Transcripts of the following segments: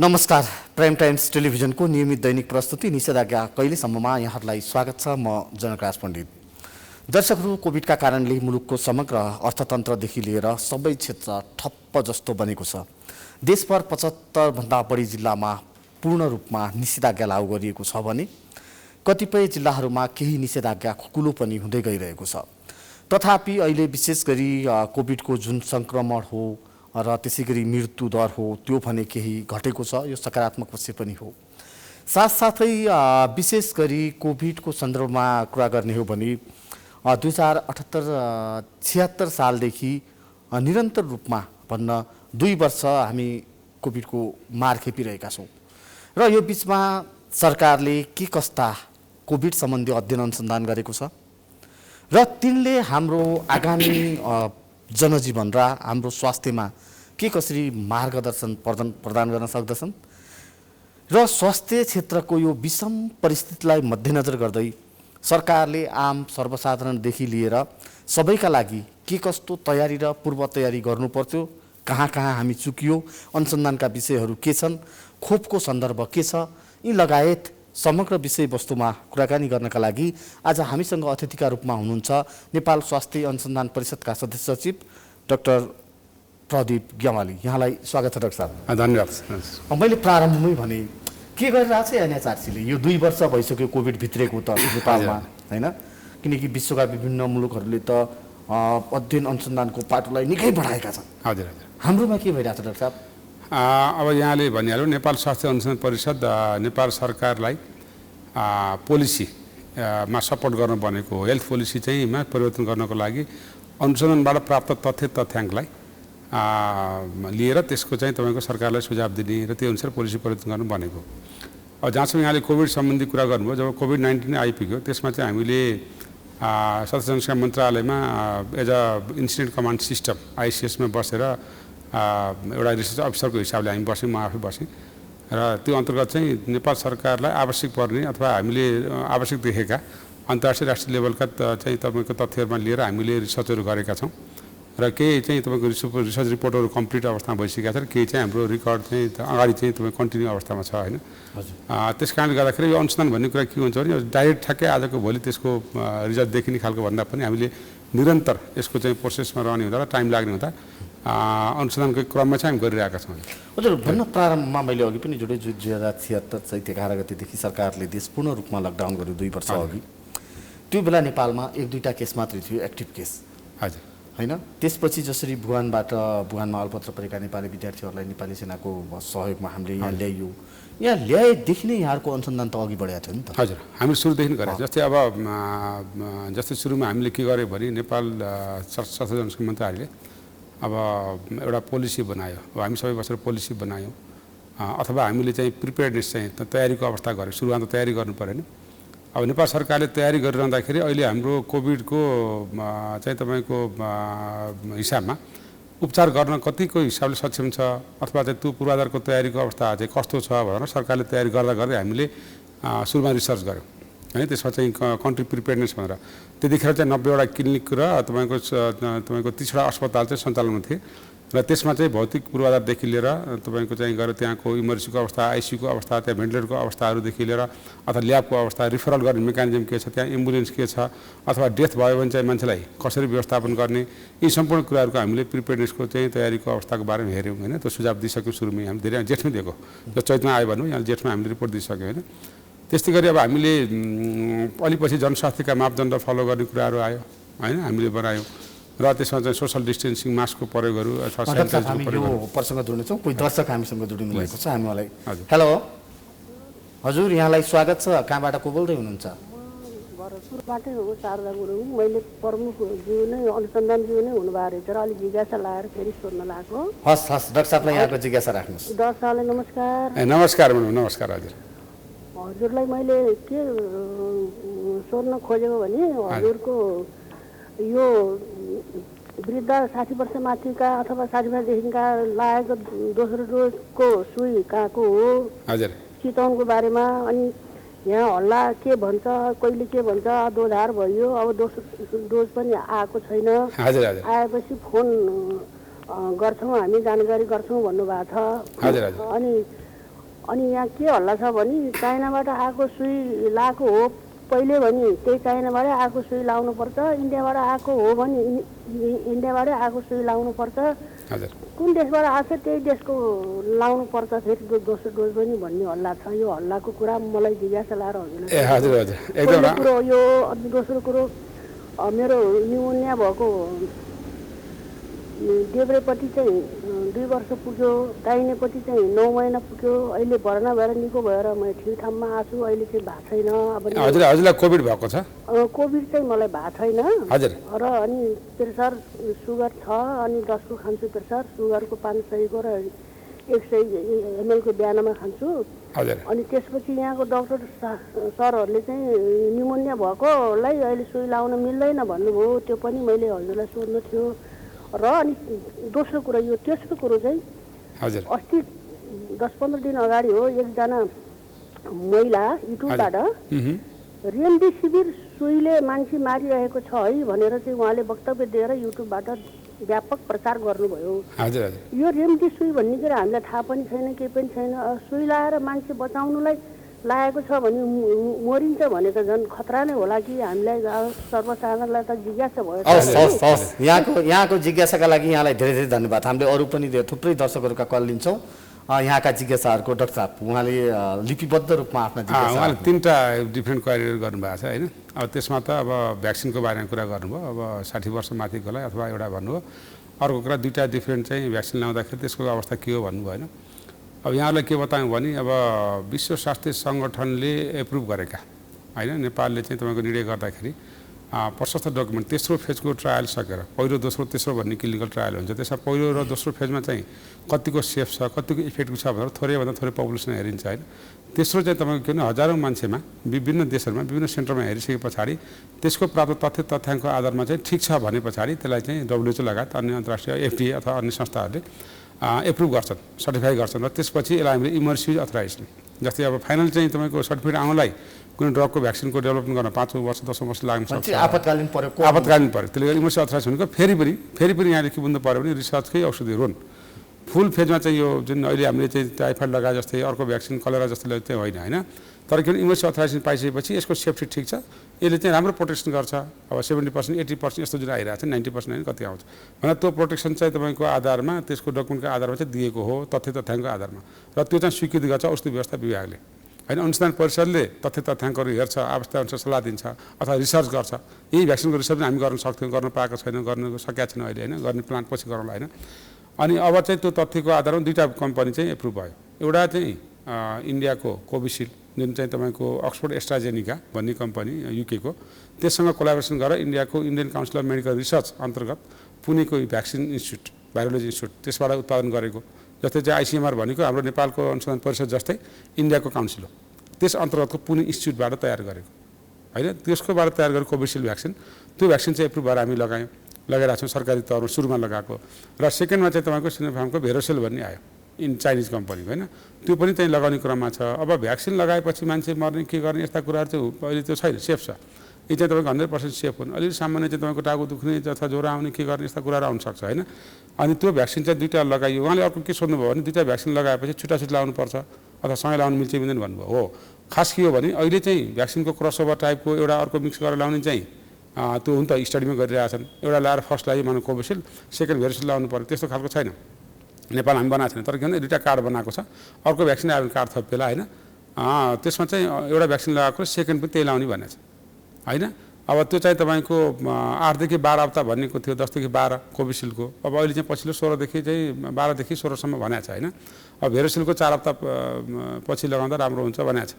नमस्कार। Prime times टेलिभिजनको नियमित दैनिक प्रस्तुति निषेधाज्ञा कहिलेसम्ममा यहाँहरूलाई स्वागत छ। म जनकराज पण्डित। दर्शकहरू, कोभिडका कारणले मुलुकको समग्र अर्थतन्त्रदेखि लिएर सबै क्षेत्र ठप्प जस्तो बनेको छ। देशभर 75 भन्दा बढी जिल्लामा पूर्ण रूपमा निषेधाज्ञा लागू गरिएको छ भने कतिपय जिल्लाहरूमा केही निषेधाज्ञा खुकुलो पनि हुँदै गइरहेको छ। तथापि अहिले विशेष गरी कोभिडको जुन सङ्क्रमण हो र त्यसैगरी मृत्यु दर हो त्यो भने केही घटेको छ। यो सकारात्मक पक्ष पनि हो। साथसाथै विशेष गरी कोभिडको सन्दर्भमा कुरा गर्ने हो भने 2078-76 सालदेखि निरन्तर रूपमा भन्न 2 वर्ष हामी कोभिडको मार खेपिरहेका छौँ र यो बिचमा सरकारले के कस्ता कोभिड सम्बन्धी अध्ययन अनुसन्धान गरेको छ र तिनले हाम्रो आगामी जनजीवन र हाम्रो स्वास्थ्यमा के कसरी मार्गदर्शन प्रदान गर्न सक्दछन् र स्वास्थ्य क्षेत्रको यो विषम परिस्थितिलाई मध्यनजर गर्दै सरकारले आम सर्वसाधारणदेखि लिएर सबैका लागि के कस्तो तयारी र पूर्व तयारी गर्नुपर्थ्यो, कहाँ कहाँ हामी चुकियो, अनुसन्धानका विषयहरू के छन्, खोपको सन्दर्भ के छ, यी लगायत समग्र विषयवस्तुमा कुराकानी गर्नका लागि आज हामीसँग अतिथिका रूपमा हुनुहुन्छ नेपाल स्वास्थ्य अनुसन्धान परिषदका सदस्य सचिव डाक्टर प्रदीप ग्यावाली। यहाँलाई स्वागत छ डाक्टर साहब। धन्यवाद। मैले प्रारम्भमै भने के गरिरहेको छ एनएचआरसीले? यो 2 वर्ष भइसक्यो कोभिड भित्रेको त नेपालमा, होइन? किनकि विश्वका विभिन्न मुलुकहरूले त अध्ययन अनुसन्धानको पाटोलाई निकै बढाएका छन्। हजुर। हाम्रोमा के भइरहेको छ डाक्टर साहब? अब यहाँले भनिहाल्यो, नेपाल स्वास्थ्य अनुसन्धान परिषद नेपाल सरकारलाई पोलिसीमा सपोर्ट गर्न बनेको हो। हेल्थ पोलिसी चाहिँ परिवर्तन गर्नको लागि अनुसन्धानबाट प्राप्त तथ्याङ्कलाई लिएर त्यसको चाहिँ तपाईँको सरकारलाई सुझाव दिने र त्यो अनुसार पोलिसी परिवर्तन गर्नु बनेको। अब जहाँसम्म यहाँले कोभिड सम्बन्धी कुरा गर्नुभयो, जब कोभिड-19 आइपुग्यो त्यसमा चाहिँ हामीले स्वास्थ्य जनसङ्ख्या मन्त्रालयमा as a incident command system आइसिएसमा बसेर एउटा रिसर्च अफिसरको हिसाबले हामी बस्यौँ, म आफै बसेँ र त्यो अन्तर्गत चाहिँ नेपाल सरकारलाई आवश्यक पर्ने अथवा हामीले आवश्यक देखेका अन्तर्राष्ट्रिय राष्ट्रिय लेभलका चाहिँ तपाईँको तथ्यहरूमा लिएर हामीले रिसर्चहरू गरेका छौँ र केही चाहिँ तपाईँको रिसर्च रिपोर्टहरू कम्प्लिट अवस्थामा भइसकेका छन्, केही चाहिँ हाम्रो रेकर्ड चाहिँ अगाडि चाहिँ तपाईँको कन्टिन्यू अवस्थामा छ, होइन? त्यस कारणले गर्दाखेरि यो अनुसन्धान भन्ने कुरा के हुन्छ भने डाइरेक्ट ठ्याक्कै आजको भोलि त्यसको रिजल्ट देखिने खालको भन्दा पनि हामीले निरन्तर यसको चाहिँ प्रोसेसमा रहने हुँदा र टाइम लाग्ने हुँदा अनुसन्धानको क्रममा चाहिँ हामी गरिरहेका छौँ। हजुर, भन्न प्रारम्भमा मैले अघि पनि जोडेँ, 2076 चैत 11 गतेदेखि सरकारले देश पूर्ण रूपमा लकडाउन गर्यो 2 वर्ष अघि। त्यो बेला नेपालमा 1-2टा केस मात्रै थियो, एक्टिभ केस, हजुर, होइन? त्यसपछि जसरी वुहानमा अल्पत्र परेका नेपाली विद्यार्थीहरूलाई नेपाली सेनाको सहयोगमा हामीले यहाँ ल्याइयो, यहाँ ल्याएदेखि नै यहाँको अनुसन्धान त अघि बढेको थियो नि त? हजुर, हामीले सुरुदेखि गरेँ। जस्तै अब जस्तै सुरुमा हामीले के गर्यो भने नेपाल स्वास्थ्य जनसङ्ख्या मन्त्रालयले अब एउटा पोलिसी बनायो। अब हामी सबै बसेर पोलिसी बनायौँ अथवा हामीले चाहिँ प्रिपेयर्डनेस चाहिँ तयारीको अवस्था गऱ्यौँ। सुरुमा त तयारी गर्नु पऱ्यो नि। अब नेपाल सरकारले तयारी गरिरहँदाखेरि अहिले हाम्रो कोभिडको चाहिँ तपाईँको हिसाबमा उपचार गर्न कतिको हिसाबले सक्षम छ अथवा चाहिँ त्यो पूर्वाधारको तयारीको अवस्था चाहिँ कस्तो छ भनेर सरकारले तयारी गर्दा गर्दै हामीले सुरुमा रिसर्च गऱ्यौँ, होइन? त्यसमा चाहिँ कन्ट्री प्रिपेयर्डनेस भनेर त्यतिखेर चाहिँ 90वटा क्लिनिक र तपाईँको 30वटा अस्पताल चाहिँ सञ्चालनमा थिए र त्यसमा चाहिँ भौतिक पूर्वाधारदेखि लिएर तपाईँको चाहिँ गएर त्यहाँको इमर्जेन्सीको अवस्था, आइसियूको अवस्था, त्यहाँ भेन्टिलेटरको अवस्थाहरूदेखि लिएर अथवा ल्याबको अवस्था, रिफरल गर्ने मेकानिजम के छ, त्यहाँ एम्बुलेन्स के छ, अथवा डेथ भयो भने चाहिँ मान्छेलाई कसरी व्यवस्थापन गर्ने, यी सम्पूर्ण कुराहरूको हामीले प्रिपेयर्डनेसको चाहिँ तयारीको अवस्थाको बारेमा हेऱ्यौँ, होइन? त्यो सुझाव दिइसक्यौँ सुरुमै। हामी धेरै जेठमै दिएको, जो चैतमा आयो भनौँ, यहाँ जेठमा हामीले रिपोर्ट दिइसक्यौँ, होइन? त्यस्तै गरी अब हामीले अलिपछि जनस्वास्थ्यका मापदण्ड फलो गर्ने कुराहरू आयो, होइन? हामीले बनायौँ र त्यसमा चाहिँ सोसल डिस्टेन्सिङ, मास्कको प्रयोगहरू अथवा हामी यो प्रसङ्ग जोड्नेछौँ। कोही दर्शक हामीसँग जोडिनु भएको छ, हामी उहाँलाई हेलो हजुर, यहाँलाई स्वागत छ। कहाँबाट को बोल्दै हुनुहुन्छ? भरतपुरबाटै हो, शारदा गुरुङ। मैले प्रमुख ज्यू नै अनुसन्धान ज्यू नै हुनुभएको रहेछ र अलिक जिज्ञासा लगाएर फेरि सोध्न लागेको। हस् हस्, डाक्टर साहबलाई यहाँको जिज्ञासा राख्नुहोस्। डाक्टर साहबलाई नमस्कार। नमस्कार भनौँ। नमस्कार हजुर। हजुरलाई मैले के सोध्न खोजेको भने हजुरको यो वृद्ध 60 वर्ष माथिका अथवा 60 वर्षदेखिका लागेको दोस्रो डोजको सुई कहाँको हो, हजुर, चितवनको बारेमा। अनि यहाँ हल्ला के भन्छ, कहिले के भन्छ, दोधार भयो, अब दोस्रो डोज पनि आएको छैन। हजुर हजुर। आएपछि फोन गर्छौँ, हामी जानकारी गर्छौँ भन्नुभएको छ। अनि अनि यहाँ के हल्ला छ भने चाइनाबाट आएको सुई लाएको हो पहिले भने त्यही चाइनाबाटै आएको सुई लाउनुपर्छ, इन्डियाबाट आएको हो भने इन्डियाबाटै आएको सुई लाउनुपर्छ, हजुर कुन देशबाट आएको छ त्यही देशको लाउनुपर्छ फेरि दोस्रो डोज पनि भन्ने हल्ला छ। यो हल्लाको कुरा मलाई जिज्ञासा लाएर हजुरलाई ए हजुर हजुर एकदम पहिलो कुरो यो। अनि दोस्रो कुरो मेरो न्युमोनिया भएको देब्रेपट्टि चाहिँ 2 वर्ष पुग्यो, दाहिनेपट्टि चाहिँ 9 महिना पुग्यो। अहिले भर्ना भएर निको भएर म ठिक ठाउँमा आछु। अहिले चाहिँ भएको छैन। अब हजुरलाई कोभिड भएको छ? कोभिड चाहिँ मलाई भएको छैन हजुर। र अनि प्रेसर सुगर छ, अनि 10 को खान्छु प्रेसर, सुगरको 500 को र 100 ml को बिहानमा खान्छु। हजुर। अनि त्यसपछि यहाँको डाक्टर सरहरूले चाहिँ न्युमोनिया भएकोलाई अहिले सुई लाउन मिल्दैन भन्नुभयो। त्यो पनि मैले हजुरलाई सोध्नु थियो। र अनि दोस्रो कुरो यो तेस्रो कुरो चाहिँ हजुर अस्ति 10-15 दिन अगाडि हो, एकजना महिला युट्युबबाट रेमडेसिभिर सुईले मान्छे मारिरहेको छ है भनेर चाहिँ उहाँले वक्तव्य दिएर युट्युबबाट व्यापक प्रचार गर्नुभयो। हजुर हजुर। यो रेमडेसिभिर भन्ने कुरा हामीलाई थाहा पनि छैन, केही पनि छैन। सुई लाएर मान्छे बचाउनुलाई लागेको छ भने मरिन्छ भने त झन् खतरा नै होला कि हामीलाई सर्वसाधारणलाई त जिज्ञासा भयो। हस् यहाँको जिज्ञासाका लागि यहाँलाई धेरै धेरै धन्यवाद। हामीले अरू पनि थुप्रै दर्शकहरूका कल लिन्छौँ। यहाँका जिज्ञासाहरूको डाक्टर साहब उहाँले लिपिबद्ध रूपमा आफ्ना जिज्ञासा उहाँले 3टा डिफ्रेन्ट क्वारियर गर्नुभएको छ होइन। अब त्यसमा त अब भ्याक्सिनको बारेमा कुरा गर्नुभयो, अब 60 वर्ष माथिकोलाई अथवा एउटा भन्नुभयो। अर्को कुरा 2टा डिफ्रेन्ट चाहिँ भ्याक्सिन लाउँदाखेरि त्यसको अवस्था के हो भन्नुभयो होइन। अब यहाँलाई के बतायौँ भने अब विश्व स्वास्थ्य सङ्गठनले एप्रुभ गरेका होइन, नेपालले चाहिँ तपाईँको निर्णय गर्दाखेरि प्रशस्त डकुमेन्ट तेस्रो फेजको ट्रायल सकेर पहिलो दोस्रो तेस्रो भन्ने क्लिनिकल ट्रायल हुन्छ। त्यसमा पहिलो र दोस्रो फेजमा चाहिँ कतिको सेफ छ, कतिको इफेक्टिभ छ भनेर थोरैभन्दा थोरै पपुलेसन हेरिन्छ होइन। तेस्रो चाहिँ तपाईँको किन हजारौँ मान्छेमा विभिन्न देशहरूमा विभिन्न सेन्टरमा हेरिसके पछाडि त्यसको प्राप्त तथ्याङ्कको आधारमा चाहिँ ठिक छ भने पछाडि त्यसलाई चाहिँ WHO लगायत अन्य अन्तर्राष्ट्रिय FDA अथवा अन्य संस्थाहरूले एप्रुभ गर्छन्, सर्टिफाई गर्छन् र त्यसपछि यसलाई हामीले इमर्सिभ अथराइजेसन जस्तै अब फाइनल चाहिँ तपाईँको सर्टिफिकेट आउनलाई कुनै ड्रगको भ्याक्सिनको डेभलपमेन्ट गर्न 5 वर्ष 10 वर्ष लाग्न सक्छ। आपतकालीन पऱ्यो त्यसले गर्दा इमर्सिभ अथराइजेसन भनेको फेरि पनि यहाँले के बुझ्नु पऱ्यो भने रिसर्चकै औषधिहरू हुन्। फुल फेजमा चाहिँ यो जुन अहिले हामीले चाहिँ टाइफाइड लगाए जस्तै अर्को भ्याक्सिन कलेरा जस्तै चाहिँ होइन होइन। तर किन इमर्सिभ अथराइजेसन पाइसकेपछि यसको सेफ्टी ठिक छ, यसले चाहिँ राम्रो प्रोटेक्सन गर्छ। अब 70% 80% यस्तो जुन आइरहेको छ 90% होइन कति आउँछ भने त्यो प्रोटेक्सन चाहिँ तपाईँको आधारमा त्यसको डकुमेन्टको आधारमा चाहिँ दिएको हो, तथ्याङ्कको आधारमा। र त्यो चाहिँ स्वीकृति गर्छ औषधि व्यवस्था विभागले होइन। अनुसन्धान परिषदले तथ्याङ्कहरू हेर्छ, आवश्यकता अनुसार सल्लाह दिन्छ अथवा रिसर्च गर्छ। यही भ्याक्सिनको रिसर्च पनि हामी गर्न सक्थ्यौँ, गर्न पाएको छैन, गर्न सकेका छैन अहिले होइन, गर्ने प्लान पछि गरौँला होइन। अनि अब चाहिँ त्यो तथ्यको आधारमा 2टा कम्पनी चाहिँ एप्रुभ भयो। एउटा चाहिँ इन्डियाको कोभिसिल्ड जुन चाहिँ तपाईँको अक्सफोर्ड एस्ट्राजेनिका भन्ने कम्पनी युकेको, त्यससँग कोलाबोरेसन गरेर Indian council of medical research अन्तर्गत पुणेको भ्याक्सिन इन्स्टिच्युट भाइरोलोजी इन्स्टिच्युट त्यसबाट उत्पादन गरेको। जस्तै चाहिँ ICMR भनेको हाम्रो नेपालको अनुसन्धान परिषद जस्तै इन्डियाको काउन्सिल हो, त्यस अन्तर्गतको पुणे इन्स्टिच्युटबाट तयार गरेको होइन। त्यसकोबाट तयार गरेको कोभिसिल्ड भ्याक्सिन, त्यो भ्याक्सिन चाहिँ एप्रुभ भएर हामी लगाइरहेको छौँ सरकारी तौरमा सुरुमा लगाएको। र सेकेन्डमा चाहिँ तपाईँको सिनोफार्मको भेरोसेल भन्ने आयो चाइनिज कम्पनीको होइन, त्यो पनि चाहिँ लगाउने क्रममा छ। अब भ्याक्सिन लगाएपछि मान्छे मर्ने के गर्ने यस्ता कुराहरू चाहिँ अहिले त्यो छैन, सेफ छ। यो चाहिँ तपाईँको 100% सेफ हुन्। अलिअलि सामान्य चाहिँ तपाईँको टाउको दुख्ने अथवा ज्वरो आउने के गर्ने यस्ता कुराहरू आउन सक्छ होइन। अनि त्यो भ्याक्सिन चाहिँ 2टा लगाइयो। उहाँले अर्को के सोध्नुभयो भने 2टा भ्याक्सिन लगाएपछि छुट्टा लाउनुपर्छ अथवा सँगै लाउनु मिल्छ मिल्दैन भन्नुभयो। हो, खास के हो भने अहिले चाहिँ भ्याक्सिनको क्रसओभर टाइपको एउटा अर्को मिक्स गरेर लाउने चाहिँ त्यो हुन त स्टडीमा गरिरहेछन्। एउटा लाएर फर्स्ट लाग्यो मानव कोभिसिल्ड, सेकेन्ड भेरोसिल्ड लाउनु पर्यो, त्यस्तो खालको छैन। नेपाल हामी बनाएको छैन, तर किन 2टा कार्ड बनाएको छ। अर्को भ्याक्सिन आयो भने कार्ड थपेला होइन। त्यसमा चाहिँ एउटा भ्याक्सिन लगाएको सेकेन्ड पनि त्यही लाउने भनेको छ होइन। अब त्यो चाहिँ तपाईँको 8 देखि 12 हप्ता भनेको थियो, 10 देखि 12 कोभिसिल्डको। अब अहिले चाहिँ पछिल्लो 16 देखि चाहिँ 12 देखि 16सम्म भनेको छ होइन। अब भेरोसिल्डको 4 हप्ता पछि लगाउँदा राम्रो हुन्छ भनेको छ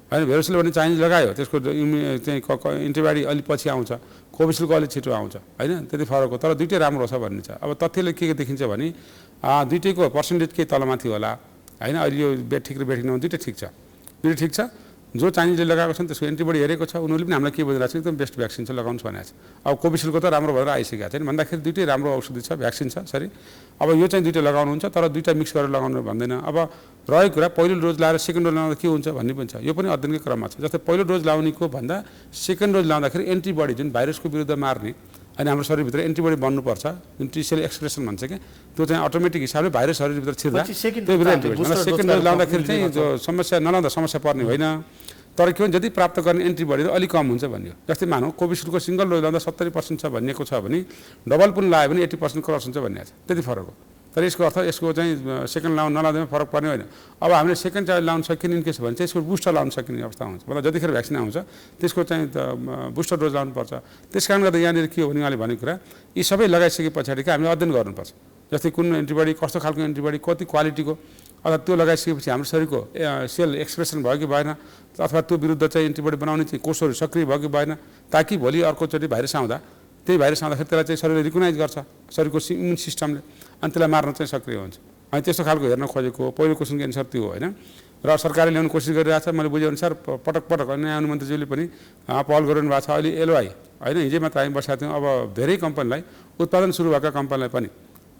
होइन। भेरोसिल्ड भने चाइनिज लगायो, त्यसको चाहिँ एन्टिबडी अलिक पछि आउँछ, कोभिसिल्डको अलिक छिटो आउँछ होइन, त्यति फरक हो। तर 2टै राम्रो छ भन्ने छ। अब तथ्यले के देखिन्छ भने 2टैको पर्सेन्टेज केही तलमाथि होला होइन। अहिले यो ठिक र बेठिक नहुँ, 2टै ठिक छ, 2टै ठिक छ। जो चाइनिजले लगाएको छ त्यसको एन्टिबडी हेरेको छ, उनीहरूले पनि हामीलाई के भनिरहेको छ एकदम बेस्ट भ्याक्सिन छ लगाउनु भनेको छ। अब कोभिसिल्डको त राम्रो भएर आइसकेको छैन भन्दाखेरि 2टै राम्रो औषधि छ, भ्याक्सिन छ सरी। अब यो चाहिँ 2टा लगाउनुहुन्छ, तर 2टा मिक्स गरेर लगाउनु भन्दैन। अब रहेको कुरा पहिलो डोज लाएर सेकेन्ड डोज लाउँदा के हुन्छ भन्ने पनि छ, यो पनि अध्ययनकै क्रममा छ। जस्तै पहिलो डोज लाउनेको भन्दा सेकेन्ड डोज लाउँदाखेरि एन्टिबडी जुन भाइरसको विरुद्ध मार्ने अनि हाम्रो शरीरभित्र एन्टिबडी बन्नुपर्छ जुन टी सेल एक्सप्रेसन भन्छ कि त्यो चाहिँ अटोमेटिक हिसाबले बाहिर शरीरभित्र छिर्दा पछि second त्यो dose antibody booster second dose dose लाउँदाखेरि गरेर चाहिँ जो समस्या नलाउँदा समस्या पर्ने होइन तर के भने जति प्राप्त गर्ने एन्टिबडी अलिक कम हुन्छ भन्ने हो जस्तै मानौँ कोभिसिल्डको सिङ्गल डोज लाउँदा 70% छ भनिएको छ भने डबल पनि लगायो भने 80% क्रस हुन्छ भन्ने छ त्यति फरक हो तर यसको अर्थ यसको चाहिँ सेकेन्ड लाउन नलाउँदैमा फरक पर्ने होइन अब हामीले सेकेन्ड चाहिँ लाउन सकिने केस भने चाहिँ यसको बुस्टर लाउन सकिने अवस्था हुन्छ मतलब जतिखेर भ्याक्सिन आउँछ त्यसको चाहिँ बुस्टर डोज लाउनुपर्छ त्यस कारणले गर्दा यहाँनिर के हो भने उहाँले भनेको कुरा यी सबै लगाइसके पछाडि हामीले अध्ययन गर्नुपर्छ जस्तै कुन एन्टिबडी कस्तो खालको एन्टिबडी कति क्वालिटीको अथवा त्यो लगाइसकेपछि हाम्रो शरीरको सेल एक्सप्रेसन भयो कि भएन अथवा त्यो विरुद्ध चाहिँ एन्टिबडी बनाउने चाहिँ कोषहरू सक्रिय भयो कि भएन ताकि भोलि अर्कोचोटि भाइरस आउँदा त्यही भाइरस आउँदाखेरि त्यसलाई चाहिँ शरीरले रिकगनाइज गर्छ शरीरको इम्युन सिस्टमले अनि त्यसलाई मार्न चाहिँ सक्रिय हुन्छ अनि त्यस्तो खालको हेर्न खोजेको पहिलो क्वेसनको एन्सर त्यो हो होइन र सरकारले ल्याउने कोसिस गरिरहेको छ मैले बुझेअनुसार पटक पटक नयाँ अनुमन्त्रीज्यूले पनि पहल गरिरहनु भएको छ अहिले एलवाई होइन हिजै मात्र हामी बसेका थियौँ अब धेरै कम्पनीलाई उत्पादन सुरु भएका कम्पनीलाई पनि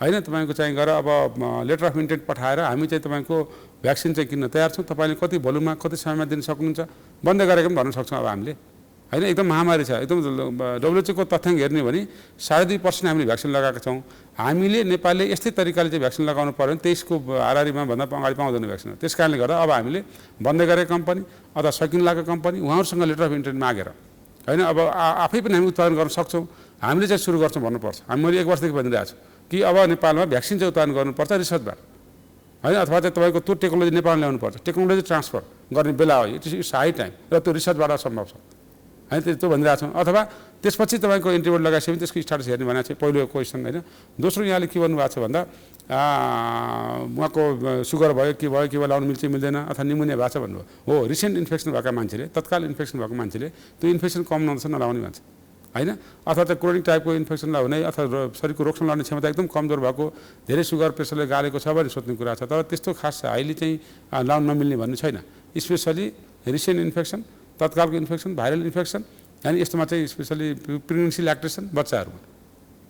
होइन तपाईँको चाहिँ गएर अब लेटर अफ इन्टेन्ट पठाएर हामी चाहिँ तपाईँको भ्याक्सिन चाहिँ किन्न तयार छौँ तपाईँले कति भोल्युममा कति समयमा दिन सक्नुहुन्छ बन्द गरेको पनि भन्न सक्छौँ अब हामीले होइन एकदम महामारी छ एकदम डब्लुएचओको तथ्याङ्क हेर्ने भने 2.5% हामीले भ्याक्सिन लगाएका छौँ हामीले नेपालले यस्तै तरिकाले चाहिँ भ्याक्सिन लगाउनु पऱ्यो भने त्यसको हाराहारीमा भन्दा अगाडि पाउँदैन भ्याक्सिन त्यस कारणले गर्दा अब हामीले बन्द गरेको कम्पनी अथवा सकिन लागेको कम्पनी उहाँहरूसँग लेटर अफ इन्टेन्ट मागेर होइन अब आफै पनि हामी उत्पादन गर्न सक्छौँ हामीले चाहिँ सुरु गर्छौँ भन्नुपर्छ हामी मैले 1 वर्षदेखि भनिरहेको छु कि अब नेपालमा भ्याक्सिन चाहिँ उत्पादन गर्नुपर्छ रिसर्चबाट होइन अथवा चाहिँ तपाईँको त्यो टेक्नोलोजी नेपालमा ल्याउनुपर्छ टेक्नोलोजी ट्रान्सफर गर्ने बेला हो इट इज हाई टाइम र त्यो रिसर्चबाट सम्भव छ होइन त्यो भनिरहेको छौँ अथवा त्यसपछि तपाईँको एन्टिबडी लगाइसक्यो भने त्यसको स्टाटस हेर्ने भनेको चाहिँ पहिलो क्वेसन होइन दोस्रो यहाँले के भन्नुभएको छ भन्दा उहाँको सुगर भयो के भयो लाउनु मिल्छ मिल्दैन अथवा निमोनिया भएको छ भन्नुभयो हो रिसेन्ट इन्फेक्सन भएका मान्छेले तत्काल इन्फेक्सन भएको मान्छेले त्यो इन्फेक्सन कम नहुँदैछ नलाउने भन्छ होइन अथवा चाहिँ क्रोनिक टाइपको इन्फेक्सनलाई हुने अथवा शरीरको रोगसँग लड्ने क्षमता एकदम कमजोर भएको धेरै सुगर प्रेसरले गालेको छ भने सोध्ने कुरा छ तर त्यस्तो खास हाइली चाहिँ लाउन नमिल्ने भन्ने छैन स्पेसली रिसेन्ट इन्फेक्सन तत्कालको इन्फेक्सन भाइरल इन्फेक्सन अनि यस्तोमा चाहिँ स्पेसली प्रेग्नेन्सी ल्याक्टेसन बच्चाहरूमा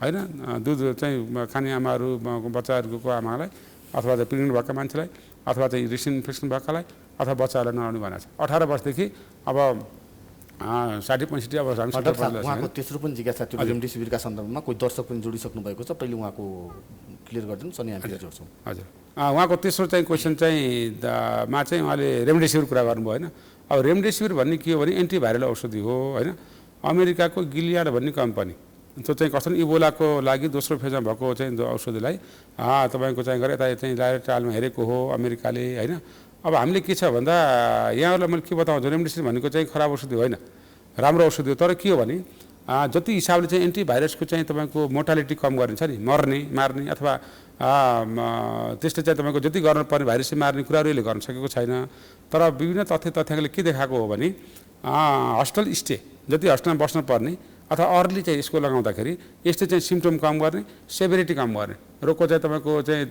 होइन दुध चाहिँ खाने आमाहरू बच्चाहरूको आमालाई अथवा चाहिँ प्रेग्नेन्ट भएका मान्छेलाई अथवा चाहिँ रिसेन्ट इन्फेक्सन भएकालाई अथवा बच्चाहरूलाई नलाउने भनेको छ 18 वर्षदेखि अब 60-65 अब उहाँको तेस्रो पनि जिज्ञासा थियो रेमडेसिभिरका सन्दर्भमा कोही दर्शक पनि जोडिसक्नु भएको छ पहिले उहाँको क्लियर गरिदिनुहोस् अनि हामी जोड्छौँ हजुर उहाँको तेस्रो चाहिँ क्वेसन चाहिँ मा चाहिँ उहाँले रेमडेसिभिर कुरा गर्नुभयो होइन अब रेमडेसिभिर भन्ने के हो भने एन्टिभाइरल औषधि हो होइन अमेरिकाको गिलियाड भन्ने कम्पनी त्यो चाहिँ कस्तो इबोलाको लागि दोस्रो फेजमा भएको चाहिँ औषधिलाई तपाईँको चाहिँ गरे यता चाहिँ लाएर ट्रायलमा हेरेको हो अमेरिकाले होइन अब हामीले के छ भन्दा यहाँहरूलाई मैले के बताउँछु रेमडेसिभिर भनेको चाहिँ खराब औषधि होइन राम्रो औषधि हो तर के हो भने जति हिसाबले चाहिँ एन्टिभाइरसको चाहिँ तपाईँको मोर्टालिटी कम गर्ने छ नि मर्ने मार्ने अथवा त्यसले चाहिँ तपाईँको जति गर्नुपर्ने भाइरसले मार्ने कुराहरू यसले गर्न सकेको छैन तर विभिन्न तथ्याङ्कले के देखाएको हो भने हस्पिटल स्टे जति हस्पिटलमा बस्न पर्ने अथवा अर्ली चाहिँ यसको लगाउँदाखेरि यसले चाहिँ सिम्टम कम गर्ने सेभरिटी कम गर्ने रोगको चाहिँ तपाईँको चाहिँ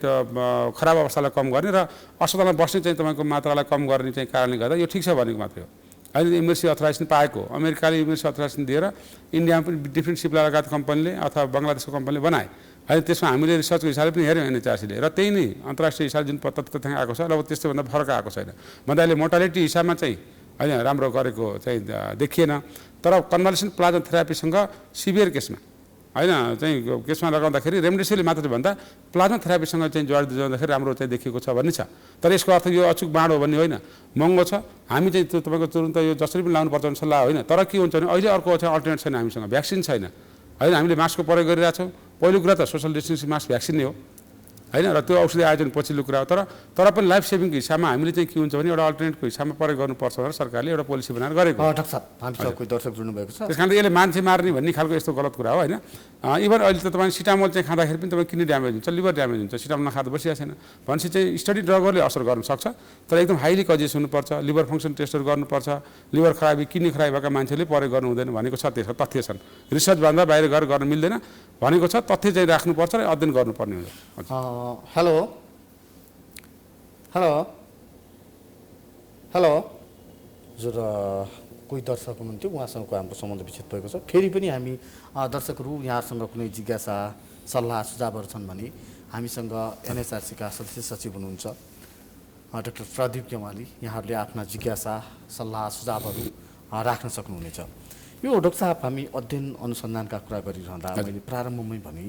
खराब अवस्थालाई कम गर्ने र अस्पतालमा बस्ने चाहिँ तपाईँको मात्रालाई कम गर्ने चाहिँ कारणले गर्दा यो ठिक छ भनेको मात्रै हो अहिले इमर्सी अथराइजेसन पाएको अमेरिकाले इमर्सी अथराइजेसन दिएर इन्डियामा पनि डिफ्रेन्ट सिप्ला लगायत कम्पनीले अथवा बङ्गलादेशको कम्पनीले बनाए अहिले त्यसमा हामीले रिसर्चको हिसाबले पनि हेऱ्यौँ एनएचआरसीले र त्यही नै अन्तर्राष्ट्रिय हिसाबले जुन तथ्याङ्क आएको छ र अब त्यस्तोभन्दा फरक आएको छैन भन्दा अहिले मोर्टालिटी हिसाबमा चाहिँ होइन राम्रो गरेको चाहिँ देखिएन तर कन्भल्सन प्लाज्मा थेरापीसँग सिभियर केसमा होइन चाहिँ केसमा लगाउँदाखेरि रेमडेसिभिर मात्र भन्दा प्लाज्मा थेरापीसँग चाहिँ जोड्दाखेरि राम्रो चाहिँ देखिएको छ भन्ने छ तर यसको अर्थ यो अचुक बाँड हो भन्ने होइन महँगो छ हामी चाहिँ त्यो तपाईँको तुरुन्त यो जसरी पनि लाउनुपर्छ भन्ने सल्लाह होइन तर के हुन्छ भने अहिले अर्को चाहिँ अल्टरनेट छैन हामीसँग भ्याक्सिन छैन होइन हामीले मास्कको प्रयोग गरिरहेछौँ पहिलो कुरा त सोसल डिस्टेन्सिङ मास्क भ्याक्सिन नै हो होइन र त्यो औषधि आयोजन पछिल्लो कुरा हो तर पनि लाइफ सेभिङको हिसाबमा हामीले चाहिँ के हुन्छ भने एउटा अल्टरनेटको हिसाबमा प्रयोग गर्नुपर्छ भनेर सरकारले एउटा पोलिसी बनाएर गरेको डाक्टर साहब हामीसँग कोही दर्शक जोड्नु भएको छ त्यस कारण यसले मान्छे मार्ने भन्ने खालको यस्तो गलत कुरा हो होइन इभन अहिले त तपाईँ सिटामोल चाहिँ खाँदाखेरि पनि तपाईँ किडनी ड्यामेज हुन्छ लिभर ड्यामेज हुन्छ सिटामोल नखाँदा बसिरहेको छैन भनेपछि चाहिँ स्टडी ड्रगहरूले असर गर्न सक्छ तर एकदम हाइली कजियस हुनुपर्छ लिभर फङ्सन टेस्टहरू गर्नुपर्छ लिभर खराबी किडनी खराबी भएका मान्छेले प्रयोग गर्नु हुँदैन भनेको छ त्यसको तथ्य छन् रिसर्चभन्दा बाहिर गएर गर्न मिल्दैन भनेको छ तथ्य चाहिँ राख्नुपर्छ र अध्ययन गर्नुपर्ने हुन्छ हेलो हेलो हेलो हजुर कोही दर्शक हुनुहुन्थ्यो उहाँसँगको हाम्रो सम्बन्ध विच्छेद भएको छ फेरि पनि हामी दर्शकहरू यहाँसँग कुनै जिज्ञासा सल्लाह सुझावहरू छन् भने हामीसँग एनएचआरसीका सदस्य सचिव हुनुहुन्छ डाक्टर प्रदीप गेवाली यहाँहरूले आफ्ना जिज्ञासा सल्लाह सुझावहरू राख्न सक्नुहुनेछ यो डाक्टर साहब हामी अध्ययन अनुसन्धानका कुरा गरिरहँदा मैले प्रारम्भमै भने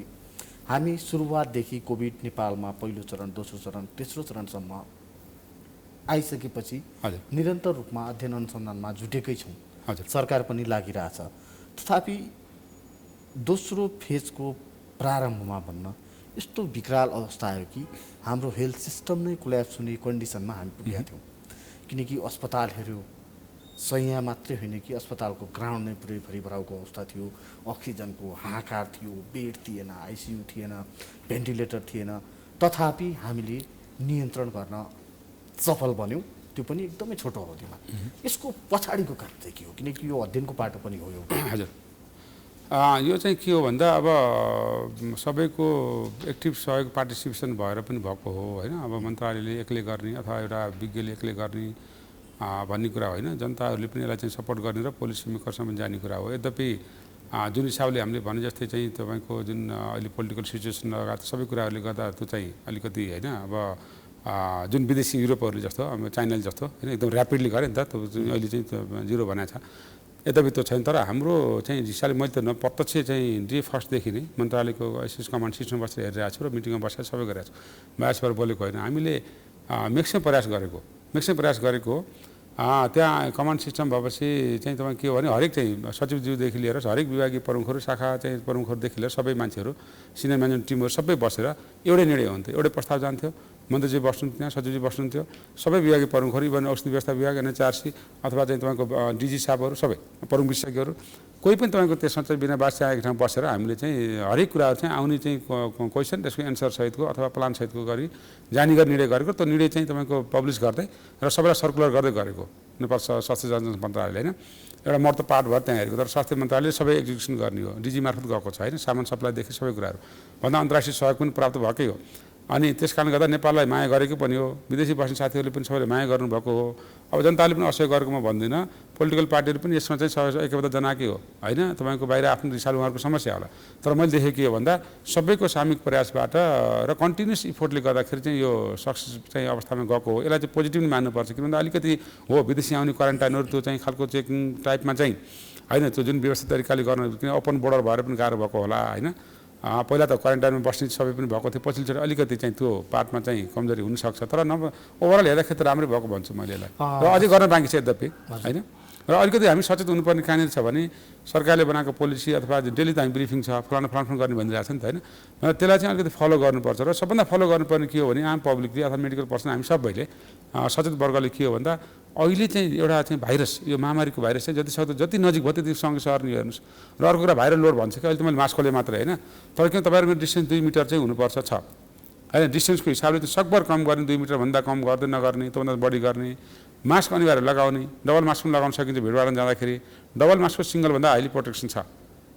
हामी सुरुवातदेखि कोभिड नेपालमा पहिलो चरण दोस्रो चरण तेस्रो चरणसम्म आइसकेपछि हजुर निरन्तर रूपमा अध्ययन अनुसन्धानमा जुटेकै छौँ। हजुर सरकार पनि लागिरहेछ। तथापि दोस्रो फेजको प्रारम्भमा भन्न यस्तो विकराल अवस्था आयो कि हाम्रो हेल्थ सिस्टम नै कोल्याप्स हुने कन्डिसनमा हामी पुगेका थियौँ। किनकि अस्पतालहरू सैया मात्रै होइन कि अस्पतालको ग्राउन्ड नै पुरै भरिभराउको अवस्था थियो। अक्सिजनको हाहाकार थियो, बेड थिएन, आइसियु थिएन, भेन्टिलेटर थिएन। तथापि हामीले नियन्त्रण गर्न सफल बन्यौँ, त्यो पनि एकदमै छोटो अवधिमा। यसको पछाडिको कारण चाहिँ के हो? किनकि यो अध्ययनको पाटो पनि हो। हजुर यो चाहिँ के हो भन्दा अब सबैको एक्टिभ सहयोग पार्टिसिपेसन भएर पनि भएको हो होइन। अब मन्त्रालयले एक्लै गर्ने अथवा एउटा विज्ञले एक्लै गर्ने भन्ने कुरा होइन। जनताहरूले पनि यसलाई चाहिँ सपोर्ट गर्ने र पोलिसी मेकरसम्म जाने कुरा हो। यद्यपि जुन हिसाबले हामीले भने जस्तै चाहिँ तपाईँको जुन अहिले पोलिटिकल सिचुएसन लगायत सबै कुराहरूले गर्दा त्यो चाहिँ अलिकति होइन अब जुन विदेशी युरोपहरूले जस्तो अब चाइनाले जस्तो होइन एकदम ऱ्यापिडली गरे नि त त्यो अहिले चाहिँ जिरो बनाएको छ। यद्यपि त्यो छैन। तर हाम्रो चाहिँ हिसाबले मैले त प्रत्यक्ष चाहिँ डे फर्स्टदेखि नै मन्त्रालयको एसएस कमान्ड सिस्टम बसेर हेरिरहेको छु र मिटिङमा बसेर सबै गरिरहेको छु। बाहिरबाट बोलेको होइन, हामीले म्याक्सिमम प्रयास गरेको त्यहाँ कमान्ड सिस्टम भएपछि चाहिँ तपाईँ के हो भने हरेक चाहिँ सचिवज्यूदेखि लिएर हरेक विभागीय प्रमुखहरू शाखा चाहिँ प्रमुखहरूदेखि लिएर सबै मान्छेहरू सिनियर म्यानेजमेन्ट टिमहरू सबै बसेर एउटै निर्णय हुन्थ्यो, एउटै प्रस्ताव जान्थ्यो। मन्त्रीजी बस्नुहुन्थ्यो, त्यहाँ सचिवजी बस्नुहुन्थ्यो, सबै विभागीय प्रमुखहरू इभन औषधि व्यवस्था विभाग एनएचआरसी अथवा चाहिँ तपाईँको डिजी साहबहरू सबै प्रमुख विशेषज्ञहरू कोही पनि तपाईँको त्यसमा चाहिँ बिना बास आएको ठाउँ बसेर हामीले चाहिँ हरेक कुराहरू चाहिँ आउने चाहिँ क्वेसन त्यसको एन्सर सहितको अथवा प्लान सहितको गरी जानी गरी निर्णय गरेको। त्यो निर्णय चाहिँ तपाईँको पब्लिस गर्दै र सबैलाई सर्कुलर गर्दै गरेको नेपाल स्वास्थ्य जनसङ्ख्या मन्त्रालयले होइन। एउटा महत्त्व पार्ट भएर त्यहाँ हेरेको। तर स्वास्थ्य मन्त्रालयले सबै एक्जिक्युसन गर्ने हो, डिजी मार्फत गएको छ होइन। सामान सप्लाईदेखि सबै कुराहरू भन्दा अन्तर्राष्ट्रिय सहयोग पनि प्राप्त भएकै हो। अनि त्यस कारणले गर्दा नेपाललाई माया गरेको पनि हो, विदेशी बस्ने साथीहरूले पनि सबैले माया गर्नुभएको हो। अब जनताले पनि असहयोग गरेको म भन्दिनँ, पोलिटिकल पार्टीहरू पनि यसमा चाहिँ एकबद्ध जनाएकै हो होइन। तपाईँको बाहिर आफ्नो हिसाबले उहाँहरूको समस्या होला। तर मैले देखेँ के हो भन्दा सबैको सामूहिक प्रयासबाट र कन्टिन्युस इफोर्टले गर्दाखेरि चाहिँ यो सक्सेस चाहिँ अवस्थामा गएको हो। यसलाई चाहिँ पोजिटिभ नै मान्नुपर्छ। किन भन्दा अलिकति हो विदेशी आउने क्वारेन्टाइनहरू त्यो चाहिँ खालको चेकिङ टाइपमा चाहिँ होइन, त्यो जुन व्यवस्थित तरिकाले गर्न किन ओपन बोर्डर भएर पनि गाह्रो भएको होला होइन। पहिला त क्वारेन्टाइनमा बस्ने सबै पनि भएको थियो, पछिल्लो अलिकति चाहिँ त्यो पार्टमा चाहिँ कमजोरी हुनसक्छ। तर ओभरअल हेर्दाखेरि त राम्रै भएको भन्छु मैले यसलाई। र अझै गर्न बाँकी छ यद्यपि होइन। र अलिकति हामी सचेत हुनुपर्ने कहाँनिर छ भने सरकारले बनाएको पोलिसी अथवा डेली त हामी ब्रिफिङ छ फलाना गरिने भनिरहेको छ नि त होइन। त्यसलाई चाहिँ अलिकति फलो गर्नुपर्छ। र सबभन्दा फलो गर्नुपर्ने के हो भने आम पब्लिकले अथवा मेडिकल पर्सन हामी सबैले सचेत वर्गले के हो भन्दा अहिले चाहिँ एउटा चाहिँ भाइरस यो महामारीको भाइरस चाहिँ जति नजिक भयो त्यति सँगै सर्ने हेर्नुहोस्। र अर्को कुरा भाइरल लोड भन्छ कि अहिले त मैले मास्क खोले मात्रै होइन, तर किन तपाईँहरूको डिस्टेन्स 2 मिटर चाहिँ हुनुपर्छ छ होइन। डिस्टेन्सको हिसाबले चाहिँ सकभर कम गर्ने, 2 मिटरभन्दा कम गर्दै नगर्ने, त्योभन्दा बढी गर्ने। मास्क अनिवार्य लगाउने, डबल मास्क पनि लगाउन सकिन्छ भिडभाडमा जाँदाखेरि। डबल मास्कको सिङ्गलभन्दा हाइली प्रोटेक्सन छ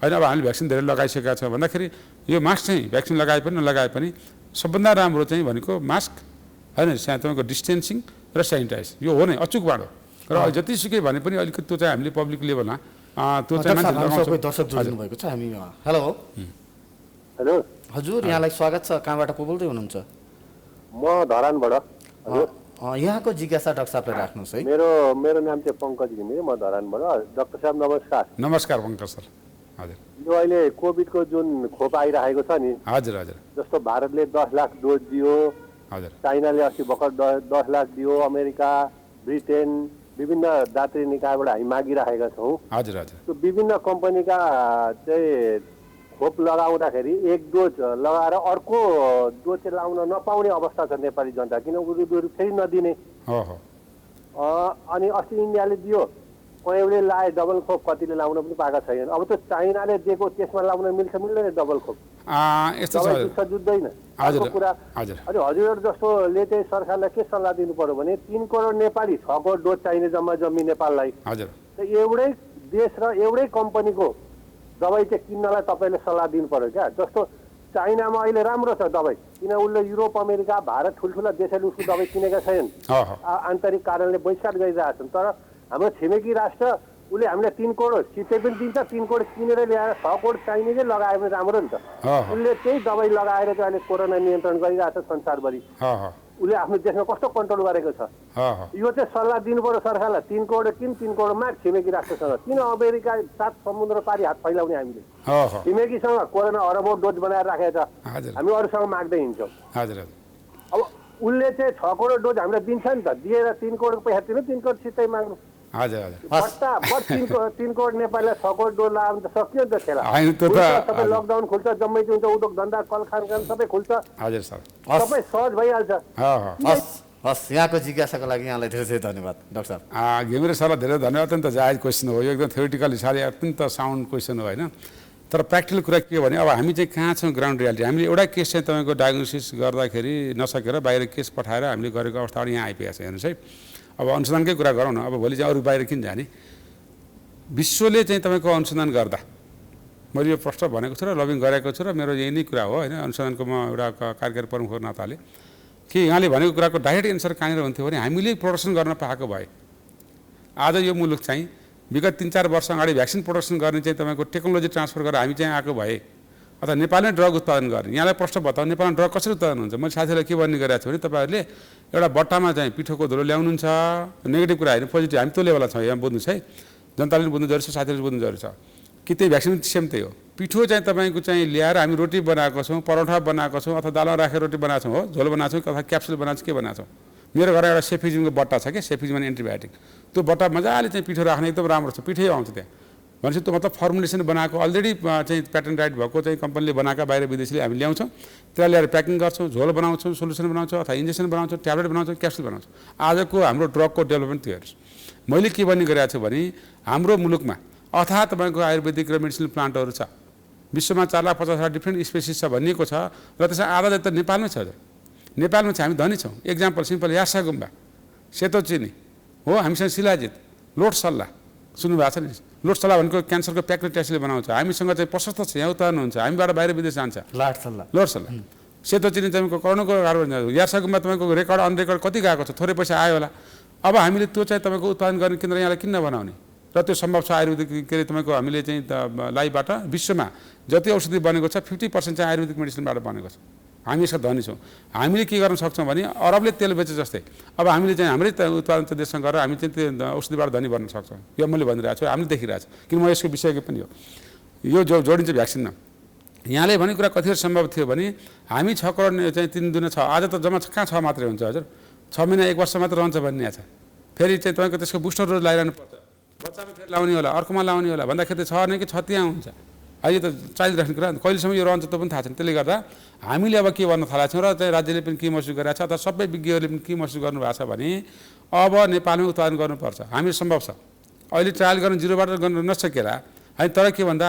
होइन। अब हामीले भ्याक्सिन धेरै लगाइसकेका छ भन्दाखेरि यो मास्क चाहिँ भ्याक्सिन लगाए पनि नलगाए पनि सबभन्दा राम्रो चाहिँ भनेको मास्क होइन, तपाईँको डिस्टेन्सिङ र सेनिटाइज यो हो नै अचुक बाटो। र जतिसुकै भने पनि अलिकति त्यो चाहिँ हामीले पब्लिक लेभलमा त्यो चाहिँ दर्शक जोडिनु भएको छ हामी। हेलो हेलो हजुर, यहाँलाई स्वागत छ। कहाँबाट को बोल्दै हुनुहुन्छ? म धरानबाट। यहाँको जिज्ञासा डाक्टर साहबले राख्नुहोस् है। मेरो नाम चाहिँ पङ्कज घिमिरे, म धरानबाट। डाक्टर साहब नमस्कार। नमस्कार पङ्कज सर। हजुर यो अहिले कोभिडको जुन खोप आइरहेको छ नि, हजुर हजुर जस्तो भारतले 10 लाख डोज दियो, हजुर चाइनाले अस्ति भर्खर 10 लाख दियो, अमेरिका ब्रिटेन विभिन्न दात्री निकायबाट हामी मागिरहेका छौँ। हजुर हजुर त्यो विभिन्न कम्पनीका चाहिँ खोप लगाउँदाखेरि एक डोज लगाएर अर्को डोज चाहिँ लाउन नपाउने अवस्था छ नेपाली जनता, किन उनीहरू फेरि नदिने। अनि अस्ति इन्डियाले दियो, कयौँले लाए डबल खोप, कतिले लाउन पनि पाएका छैनन्। अब त्यो चाइनाले दिएको त्यसमा लाउन मिल्दैन डबल खोप, यस्तो छ जुत्दैन। अर्को कुरा अनि हजुरहरू जस्तोले चाहिँ सरकारलाई के सल्लाह दिनु पर्यो भने 3 करोड नेपाली 6 करोड डोज चाहिने जम्मी नेपाललाई। हजुर एउटै देश र एउटै कम्पनीको दबाई चाहिँ किन्नलाई तपाईँले सल्लाह दिनु पर्यो क्या। जस्तो चाइनामा अहिले राम्रो छ दबाई, किन उसले युरोप अमेरिका भारत ठुल्ठुला देशहरूले उसको दबाई किनेका छैनन्, आन्तरिक कारणले बहिष्कार गरिरहेछन्। तर हाम्रो छिमेकी राष्ट्र उसले हामीलाई 3 करोड सिटै पनि दिन्छ, 3 करोड किनेर ल्याएर 6 करोड चाइनिजै लगायो भने राम्रो नि त। उसले त्यही दबाई लगाएर चाहिँ अहिले कोरोना नियन्त्रण गरिरहेछ संसारभरि। उसले आफ्नो देशमा कस्तो कन्ट्रोल गरेको छ। यो चाहिँ सल्लाह दिनु पर्यो सरकारलाई। 3 करोड किन 3 करोड माग छिमेकी राष्ट्रसँग। किन अमेरिका 7 समुद्र पारी हात फैलाउने हामीले? छिमेकीसँग कोरोना अरबौं डोज बनाएर राखेको छ, हामी अरूसँग माग्दै हिँड्छौँ। अब उसले चाहिँ 6 करोड डोज हामीलाई दिन्छ नि त, दिएर 3 करोडको पैसा तिर्नु, 3 करोड सिधै माग्नु। फटाफट 3 करोड नेपालीलाई 6 करोड डोज लगाउनु त सक्यो नि त खेला। सबै लकडाउन खुल्छ, जम्मै हुन्छ, उद्योग धन्दा कल खानखान सबै खुल्छ, सबै सहज भइहाल्छ। हस्, यहाँको जिज्ञासाको लागि यहाँलाई धेरै धेरै धन्यवाद डाक्टर साहब। घिमिरे सरलाई धेरै धन्यवाद। अत्यन्त जायज क्वेसन हो यो, एकदम थ्योरिटिकल हिसाबले अत्यन्त साउन्ड क्वेसन हो होइन। तर प्र्याक्टिकल कुरा के हो भने अब हामी चाहिँ कहाँ छौँ ग्राउन्ड रियालिटी। हामीले एउटा केस चाहिँ तपाईँको डायग्नोसिस गर्दाखेरि नसकेर बाहिर केस पठाएर हामीले गरेको अवस्थाबाट यहाँ आइपुगेको छ। हेर्नुहोस् है, अब अनुसन्धानकै कुरा गरौँ न। अब भोलि चाहिँ अरू बाहिर किन जाने? विश्वले चाहिँ तपाईँको अनुसन्धान गर्दा मैले यो प्रश्न भनेको छु र लबिङ गरेको छु र मेरो यही नै कुरा हो होइन। अनुसन्धानको म एउटा कार्यकारी प्रमुखको नाताले कि यहाँले भनेको कुराको डाइरेक्ट एन्सर कहाँनिर हुन्थ्यो भने हामीले प्रडक्सन गर्न पाएको भए आज यो मुलुक चाहिँ विगत 3-4 वर्ष अगाडि भ्याक्सिन प्रडक्सन गर्ने चाहिँ तपाईँको टेक्नोलोजी ट्रान्सफर गरेर हामी चाहिँ आएको भए अथवा नेपालमै ड्रग उत्पादन गर्ने। यहाँलाई प्रश्न बताऊ, नेपालमा ड्रग कसरी उत्पादन हुन्छ? मैले साथीहरूलाई के भन्ने गरेको छु भने तपाईँहरूले एउटा बट्टामा चाहिँ पिठोको धुलो ल्याउनुहुन्छ, नेगेटिभ कुरा होइन, पोजिटिभ। हामी त्यो लेभलमा छौँ, यहाँ बुझ्नुहोस् है, जनताले पनि बुझ्नु जरुरी छ, साथीहरूले बुझ्नु जरुरी छ कि त्यही भ्याक्सिन सेम त्यही हो। पिठो चाहिँ तपाईँको चाहिँ ल्याएर हामी रोटी बनाएको छौँ, परोठा बनाएको छौँ, अथवा दालमा राखेर रोटी बनाएको छौँ, हो झोल बनाएको छौँ, अथवा क्याप्सुल बनाएको छौँ, के बनाएको छौँ। मेरो घरमा एउटा सेफिजिमको बट्टा छ कि, सेफिजिम भने एन्टिबायोटिक, त्यो बट्टा मजाले चाहिँ पिठो राख्ने एकदम राम्रो छ, पिठै आउँछ त्यहाँ। भनेपछि त्यो मतलब फर्मुलेसन बनाएको अलरेडी चाहिँ प्याटर्न राइट भएको चाहिँ कम्पनीले बनाएका बाहिर विदेशीले हामी ल्याउँछौँ, त्यसलाई ल्याएर प्याकिङ गर्छौँ, झोल बनाउँछौँ, सोल्युसन बनाउँछौँ, अथवा इन्जेक्सन बनाउँछौँ, ट्याब्लेट बनाउँछौँ, क्याप्सुल बनाउँछौँ। आजको हाम्रो ड्रगको डेभलपमेन्ट त्यो हेर्नुहोस्। मैले के भन्ने गरेको छु भने हाम्रो मुलुकमा अथाह तपाईँको आयुर्वेदिक र मेडिसिनल प्लान्टहरू छ। विश्वमा 4,50,000 डिफ्रेन्ट स्पेसिस छ भनिएको छ र त्यसमा आधा जति त नेपालमै छ। हजुर, नेपालमा चाहिँ हामी धनी छौँ। एक्जाम्पल सिम्पल यासा गुम्बा, सेतो चिनी हो, हामीसँग शिलाजित, लोट सल्ला सुन्नुभएको छ नि? लोट सल्ला भनेको क्यान्सरको प्याक्रेटिसले बनाउँछ, हामीसँग चाहिँ प्रशस्त छ, यहाँ उत्पादन हुन्छ, हामीबाट बाहिर विदेश जान्छ। लोट सल्ला सेतो चिनी तपाईँको करोडौँको कारोबार। यासा गुम्बा तपाईँको रेकर्ड अन रेकर्ड कति गएको छ, थोरै पैसा आयो होला। अब हामीले त्यो चाहिँ तपाईँको उत्पादन गर्ने केन्द्र यहाँलाई किन नबनाउने? र त्यो सम्भव छ। आयुर्वेदिक के अरे तपाईँको हामीले चाहिँ लाइबाट विश्वमा जति औषधि बनेको छ 50% चाहिँ आयुर्वेदिक मेडिसिनबाट बनेको छ। हामी यसका धनी छौँ। हामीले के गर्न सक्छौँ भने अरबले तेल बेचे जस्तै अब हामीले चाहिँ हाम्रै उत्पादन देशसँग गएर हामी चाहिँ त्यो औषधिबाट धनी बन्न सक्छौँ। यो मैले भनिरहेको छु, हामीले देखिरहेको छु, किन म यसको विषयको पनि हो। यो जोडिन्छ भ्याक्सिनमा। यहाँले भने कुरा कतिखेर सम्भव थियो भने हामी 6 करोड चाहिँ 3 दुना 6, आज त जम्मा कहाँ 6 मात्रै हुन्छ हजुर, 6 महिना 1 वर्ष मात्र रहन्छ भन्ने छ। फेरि चाहिँ तपाईँको त्यसको बुस्टर डोज लगाइरहनु पर्छ, बच्चामा फेरि लाउने होला, अर्कोमा लाउने होला भन्दाखेरि 6 नै कि 6 त्यहाँ हुन्छ। अहिले त चालिरहेको कुरा, कहिलेसम्म यो रहन्छ त्यो पनि थाहा छैन। त्यसले गर्दा हामीले अब के गर्न थालेको छौँ र चाहिँ राज्यले पनि के महसुस गरेको छ अथवा सबै विज्ञहरूले पनि के महसुस गर्नुभएको छ भने अब नेपालमै उत्पादन गर्नुपर्छ। हामी सम्भव छ, अहिले ट्रायल गर्न जिरोबाट गर्न नसकेला होइन। तर के भन्दा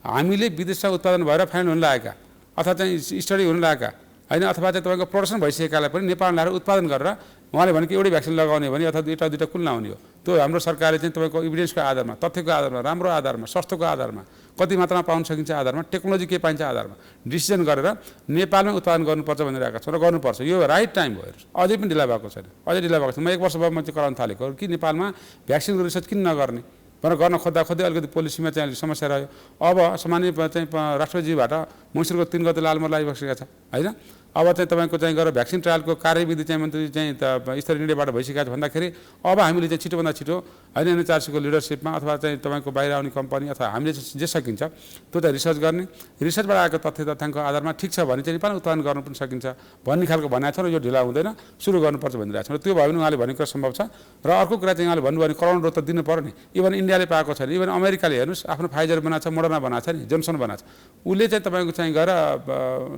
हामीले विदेशमा उत्पादन भएर फाइनल हुन लागेका अथवा चाहिँ स्टडी हुन लागेका होइन, अथवा चाहिँ तपाईँको प्रडक्सन भइसकेकालाई पनि नेपाल ल्याएर उत्पादन गरेर उहाँले भने कि एउटै भ्याक्सिन लगाउने भने अथवा एउटा दुईवटा कुन लाउने हो, त्यो हाम्रो सरकारले चाहिँ तपाईँको इभिडेन्सको आधारमा, तथ्यको आधारमा, राम्रो आधारमा, सस्तोको आधारमा, कति मात्रामा पाउन सकिन्छ आधारमा, टेक्नोलोजी के पाइन्छ आधारमा डिसिजन गरेर नेपालमै उत्पादन गर्नुपर्छ भनिरहेका छौँ र गर्नुपर्छ। यो राइट टाइम भयो, अझै पनि ढिला भएको छैन, अझै ढिला भएको छैन। म 1 वर्ष भयो म चाहिँ कराउन थालेको कि नेपालमा भ्याक्सिन रिसर्च किन नगर्ने भनेर गर्न खोज्दा अलिकति पोलिसीमा चाहिँ अलिक समस्या रह्यो। अब सामान्य चाहिँ राष्ट्रपतिजीबाट मङ्सिरको 3 गते लालमोहर लागिसकेका छ होइन। अब चाहिँ तपाईँको चाहिँ गएर भ्याक्सिन ट्रायलको कार्यविधि चाहिँ मन्त्री चाहिँ स्तरीय निर्णयबाट भइसकेको छ भन्दाखेरि अब हामीले चाहिँ छिटोभन्दा छिटो होइन एनएचआरसीको लिडरसिपमा अथवा चाहिँ तपाईँको बाहिर आउने कम्पनी अथवा हामीले जे सकिन्छ त्यो चाहिँ रिसर्च गर्ने, रिसर्चबाट आएको तथ्य तथ्याङ्कको आधारमा ठिक छ भने चाहिँ नेपाल उत्पादन गर्न पनि सकिन्छ भन्ने खालको भनाएको छ र यो ढिला हुँदैन, सुरु गर्नुपर्छ भनिरहेको छ। र त्यो भयो भने उहाँले भनेको कुरा सम्भव छ। र अर्को कुरा चाहिँ उहाँले भन्नुभयो भने करोड डोज त दिनु पर्यो नि। इभन इन्डियाले पाएको छैन, इभन अमेरिकाले हेर्नुहोस् आफ्नो फाइजर बनाएको छ, मोडर्ना बनाएको छ नि, जोन्सन बनाएको छ, उसले चाहिँ तपाईँको चाहिँ गएर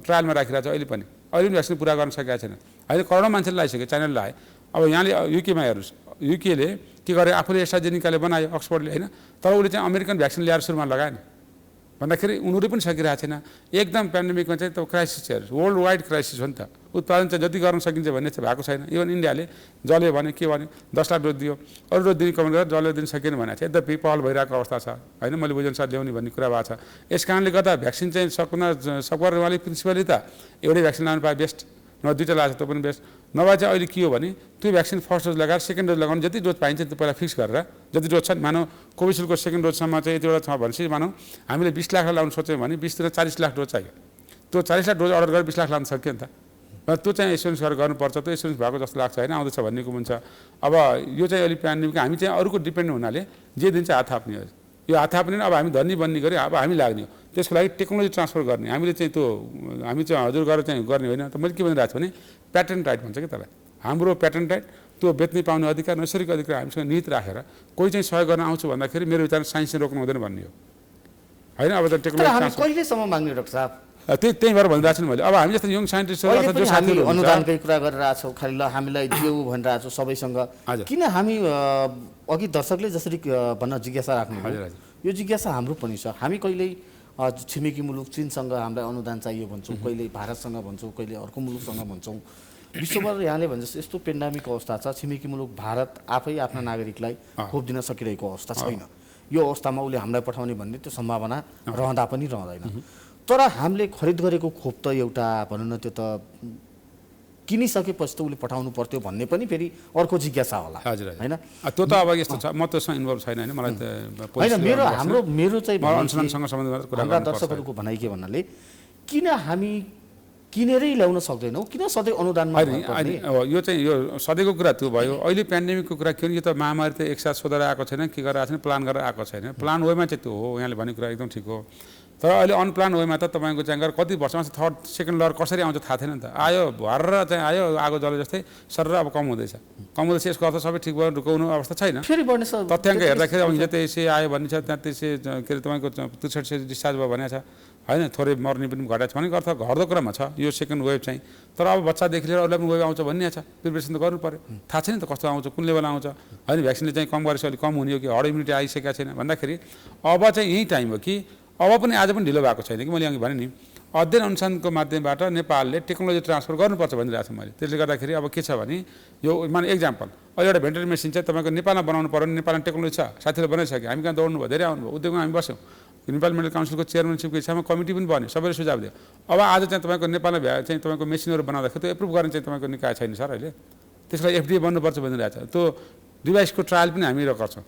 ट्रायलमा राखिरहेको छ। अहिले पनि भ्याक्सिन पुरा गर्न सकेको छैन। अहिले करोडौँ मान्छेले लगाइसक्यो, चाइनाले लगाए। अब यहाँले युकेमा हेर्नुहोस्, युकेले के गरे आफूले एस्ट्राजेनिकाले बनायो अक्सफोर्डले होइन, तर उसले चाहिँ अमेरिकन भ्याक्सिन ल्याएर सुरुमा लगाएन भन्दाखेरि उनीहरू पनि सकिरहेको छैन। एकदम पेन्डेमिकमा चाहिँ त क्राइसिस हेर्नुहोस्, वर्ल्ड वाइड क्राइसिस हो नि त। उत्पादन चाहिँ जति गर्न सकिन्छ भन्ने चाहिँ भएको छैन। इभन इन्डियाले जसले भने के भने 10 लाख डोज दियो, अरू डोज दिने कमेन्ट गरेर जसले दिन सकेन भनेको छ। यद्यपि पहल भइरहेको अवस्था छ होइन, मैले बुझेअनुसार ल्याउने भन्ने कुरा भएको छ। यस कारणले गर्दा भ्याक्सिन चाहिँ सक्ने प्रिन्सिपली त एउटै भ्याक्सिन लानु पाए बेस्ट, न 2टा लाग्छ त्यो पनि बेस्ट। नभए चाहिँ अहिले के हो भने त्यो भ्याक्सिन फर्स्ट डोज लगाएर सेकेन्ड डोज लगाउनु, जति डोज पाइन्छ त्यो पहिला फिक्स गरेर जति डोज छ नि, मानौ कोभिसिल्डको सेकेन्ड डोजसम्म चाहिँ यतिवटा छ भनेपछि मानौ हामीले 20 लाख लाउनु सोच्यौँ भने 20 तिर 40 लाख डोज चाहियो। त्यो 40 लाख डोज अर्डर गरेर 20 लाख लानु सक्यो नि त। र त्यो चाहिँ इन्सुरेन्स गरेर गर्नुपर्छ, त्यो इन्सुरेन्स भएको जस्तो लाग्छ होइन, आउँदैछ भन्नेको हुन्छ। अब यो चाहिँ अलिक पेन्डेमिक हामी चाहिँ अरूको डिपेन्ड हुनाले जे दिन्छ हात थाप्ने हो, यो हात थाप्ने अब हामी धनी बन्ने गऱ्यो, अब हामी लाग्ने हो, त्यसको लागि टेक्नोलोजी ट्रान्सफर गर्ने हामीले चाहिँ त्यो हामी चाहिँ हजुर गरेर चाहिँ गर्ने होइन। त मैले के भनिरहेको छु भने प्याटेन्ट राइट भन्छ कि त्यसलाई, हाम्रो प्याटेन्ट राइट त्यो बेच्ने पाउने अधिकार, नैसर्गिक अधिकार हामीसँग निहित राखेर कोही चाहिँ सहयोग गर्न आउँछु भन्दाखेरि मेरो विचार साइन्सले रोक्नु हुँदैन भन्ने हो होइन। अब त तर टेक्नोलोजी हामी कहिलेसम्म माग्ने डाक्टर साहब? त्यही भएर भनिरहेको छु नि मैले। अब हामी जस्तो यङ साइन्टिस्टहरू अहिले अथवा जो पनि हामी साथीहरू हुनुहुन्छ, अनुदानकै कुरा गरिरहेछौँ, खालि ल हामीलाई देऊ भनिरहेको छौँ सबैसँग। हजुर। किन हामी अघि दर्शकले जसरी भन्न जिज्ञासा राख्नु हजुर, हजुर। यो जिज्ञासा हाम्रो पनि छ। हामी कहिल्यै छिमेकी मुलुक चीनसँग हामीलाई अनुदान चाहियो भन्छौँ, कहिले भारतसँग भन्छौँ, कहिले अर्को मुलुकसँग भन्छौँ। विश्वभर यहाँले भन्छ यस्तो पेन्डामिक अवस्था छ, छिमेकी मुलुक भारत आफै आफ्ना नागरिकलाई खोप दिन सकिरहेको अवस्था छैन। यो अवस्थामा उसले हामीलाई पठाउने भन्ने त्यो सम्भावना रहँदा पनि रहँदैन। तर हामीले खरिद गरेको खोप त एउटा भनौँ न त्यो त किनिसकेपछि त उसले पठाउनु पर्थ्यो भन्ने पनि फेरि अर्को जिज्ञासा होला हजुर होइन। त्यो त अब यस्तो छ, म त्यसमा इन्भल्भ छैन होइन, मलाई होइन मेरो चाहिँ अनुसन्धानसँग सम्बन्धित कुरा हाम्रा दर्शकहरूको भनाइ के भन्नाले किन हामी किनेरै ल्याउन सक्दैनौँ, किन सधैँ अनुदानमा यो चाहिँ यो सधैँको कुरा त्यो भयो। अहिले पेन्डेमिकको कुरा के हो, यो त महामारी त एकसाथ सोधेर आएको छैन, के गरेर आएको छैन, प्लान गरेर आएको छैन। प्लान वेमा चाहिँ त्यो हो, यहाँले भनेको कुरा एकदम ठिक हो। तर अहिले अनप्लान वेमा त तपाईँको चाहिँ कति वर्षमा थर्ड सेकेन्ड लहर कसरी आउँछ थाहा थिएन नि त। आयो भरेर चाहिँ आयो आगो जले जस्तै सर अब कम हुँदैछ, यसको अर्थ सबै ठिक भयो, रुकाउनु अवस्था छैन। फेरि बढ्ने छ तथ्याङ्क हेर्दाखेरि अब हिजो त्यसै आयो भन्ने छ, त्यहाँ त्यसै के अरे तपाईँको 63 डिस्चार्ज भयो भनेको छ होइन, थोरै मर्ने पनि घटाएको छ भनेको अर्थ घट्दो कुरामा छ यो सेकेन्ड वेभ चाहिँ। तर अब बच्चादेखि लिएर अरूलाई पनि वेभ आउँछ भन्ने छ, प्रिपरेसन त गर्नु पऱ्यो। थाहा छैन त कस्तो आउँछ, कुन लेभल आउँछ होइन, भ्याक्सिनले चाहिँ कम गरेपछि अलिक कम हुने हो कि हर्ड इम्युनिटी आइसकेको छैन भन्दाखेरि अब चाहिँ यही टाइम हो कि अब पनि आज पनि ढिलो भएको छैन कि मैले अघि भने नि अध्ययन अनुसन्धानको माध्यमबाट नेपालले टेक्नोलोजी ट्रान्सफर गर्नुपर्छ भनिरहेको छु मैले। त्यसले गर्दाखेरि अब के छ भने यो माने एक्जाम्पल अहिले एउटा भेन्टिलेटर मेसिन चाहिँ तपाईँको नेपालमा बनाउनु पऱ्यो भने नेपालमा टेक्नोलोजी छ, साथीहरूले बनाइसक्यो, हामी कहाँ दौड्नु भयो, धेरै आउनुभयो, उद्योगमा हामी बस्यौँ, नेपाल मेडिकल काउन्सिलको चेयरम्यानसिपको इच्छामा कमिटी पनि बन्यो, सबैले सुझाव दियो। अब आज चाहिँ तपाईँको नेपालमा चाहिँ तपाईँको मेसिनहरू बनाउँदाखेरि त्यो एप्रुभ गर्ने चाहिँ तपाईँको निकाय छैन सर अहिले, त्यसलाई एफडिए बन्नुपर्छ भनिरहेको छ। त्यो डिभाइसको ट्रायल पनि हामी गर्छौँ।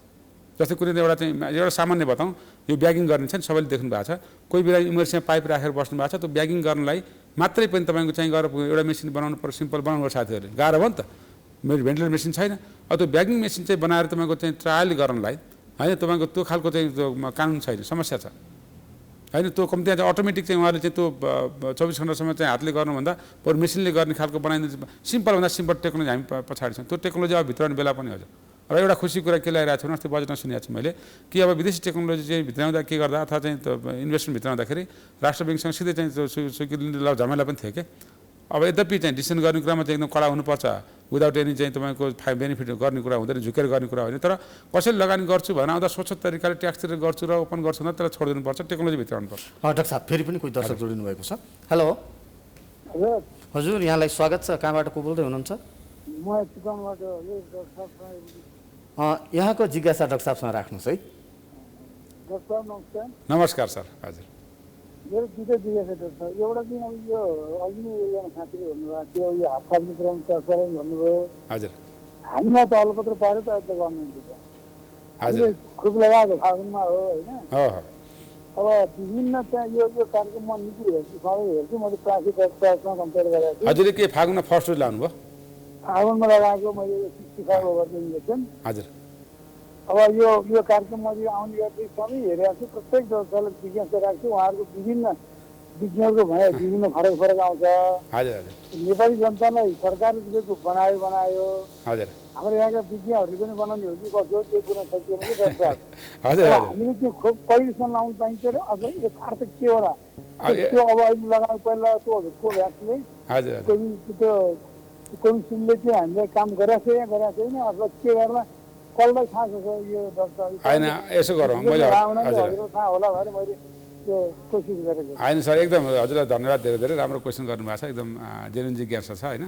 जस्तै कुनै एउटा चाहिँ एउटा सामान्य बताउँ, यो ब्यागिङ गर्ने छ नि सबैले देख्नु भएको छ, कोही बेला इमर्जेन्सीमा पाइप राखेर बस्नु भएको छ, त्यो ब्यागिङ गर्नलाई मात्रै पनि तपाईँको चाहिँ गएर एउटा मेसिन बनाउनु पर्छ, सिम्पल बनाउनु पर्छ साथीहरूले, गाह्रो भयो नि त। मेरो भेन्टिलेटर मेसिन छैन, अब त्यो ब्यागिङ मेसिन चाहिँ बनाएर तपाईँको चाहिँ ट्रायल गर्नलाई होइन तपाईँको त्यो खालको चाहिँ त्यो कानुन छैन, समस्या छ होइन। त्यो कम्ती चाहिँ अटोमेटिक चाहिँ उहाँले चाहिँ त्यो 24 घन्टासम्म चाहिँ हातले गर्नुभन्दा बरु मेसिनले गर्ने खालको बनाइदिन्छ, सिम्पलभन्दा सिम्पल टेक्नोलोजी हामी पछाडि छौँ। त्यो टेक्नोलोजी अब भित्राउने बेला पनि हजुर। र एउटा खुसी कुरा के लागिरहेको छ भने अस्ति बजेटमा सुनेको छु मैले कि अब विदेशी टेक्नोलोजी चाहिँ भित्राउँदा के गर्दा अथवा चाहिँ इन्भेस्टमेन्ट भित्राउँदाखेरि राष्ट्र ब्याङ्कसँग सिधै चाहिँ स्वीकृति झमेला पनि थियो कि। अब यद्यपि चाहिँ डिसिसन गर्ने कुरामा चाहिँ एकदम कडा हुनुपर्छ, विदाउट एनी चाहिँ तपाईँको बेनिफिट गर्ने कुरा हुँदैन, झुकेर गर्ने कुरा होइन। तर कसैले लगानी गर्छु भनेर आउँदा स्वच्छ तरिकाले ट्याक्स तिरेर गर्छु र ओपन गर्छु न, त्यसलाई छोडिदिनुपर्छ, टेक्नोलोजी भित्राउनुपर्छ। डाक्टर साहब फेरि पनि कोही दर्शक जोडिनु भएको छ। हेलो हजुर, यहाँलाई स्वागत छ। कहाँबाट को बोल्दै हुनुहुन्छ? यहाँको जिज्ञासा डाक्टर साहबसँग राख्नुहोस् है। नमस्कार सर। हजुर मेरो दुईवटा जिज्ञासा छ। एउटा चाहिँ अब यो अघि एकजना साथीले भन्नुभएको थियो यो हात फाल्ने क्रम चलाउनु भन्नुभयो। हजुर हामीलाई त अलपत्र पार्यो त अहिले गभर्मेन्टले हामीले खोप लगाएको फागुनमा हो होइन। अब विभिन्न चाहिँ यो कार्यक्रममा नीति हेर्छु, सबै हेर्छु, मैले ट्राफिक एक्टसँग कम्पेयर गरेको छु। हजुरले के फागुनमा फर्स्ट डोज लाउनुभयो? फागुनमा लगाएको मैले 65 ओभरको इन्जेक्सन। हजुर अब यो कार्यक्रममा आउने गरी सबै हेरेको छु, प्रत्येक दललाई जिज्ञासा राख्छु। उहाँहरूको विभिन्न विज्ञहरूको भए विभिन्न फरक फरक आउँछ। हजुर हजुर नेपाली जनतालाई सरकारले दिएको बनायो। हजुर हाम्रो यहाँका विज्ञहरूले पनि बनाउने हो कि कसो त्यो कुरा सकियो भने दर्शक हजुर हामीले त्यो खोप कहिलेसम्म लाउनु पाइन्छ र अझ यथार्थ के होला त्यो अब अहिले लगाउनु पहिला त्यो भ्याक्सिनले हजुर त्यो कोभिसिल्डले चाहिँ हामीले काम गरेको छैन अथवा के गर्ला कसलाई थाहा छ यो डक्टर होइन यसो गरौँ मैले थाहा होला भनेर मैले त्यो कोसिस गरेको। होइन सर एकदम हजुरलाई धन्यवाद, धेरै धेरै राम्रो क्वेसन गर्नुभएको छ, एकदम जेन्युन जिज्ञासा छ होइन।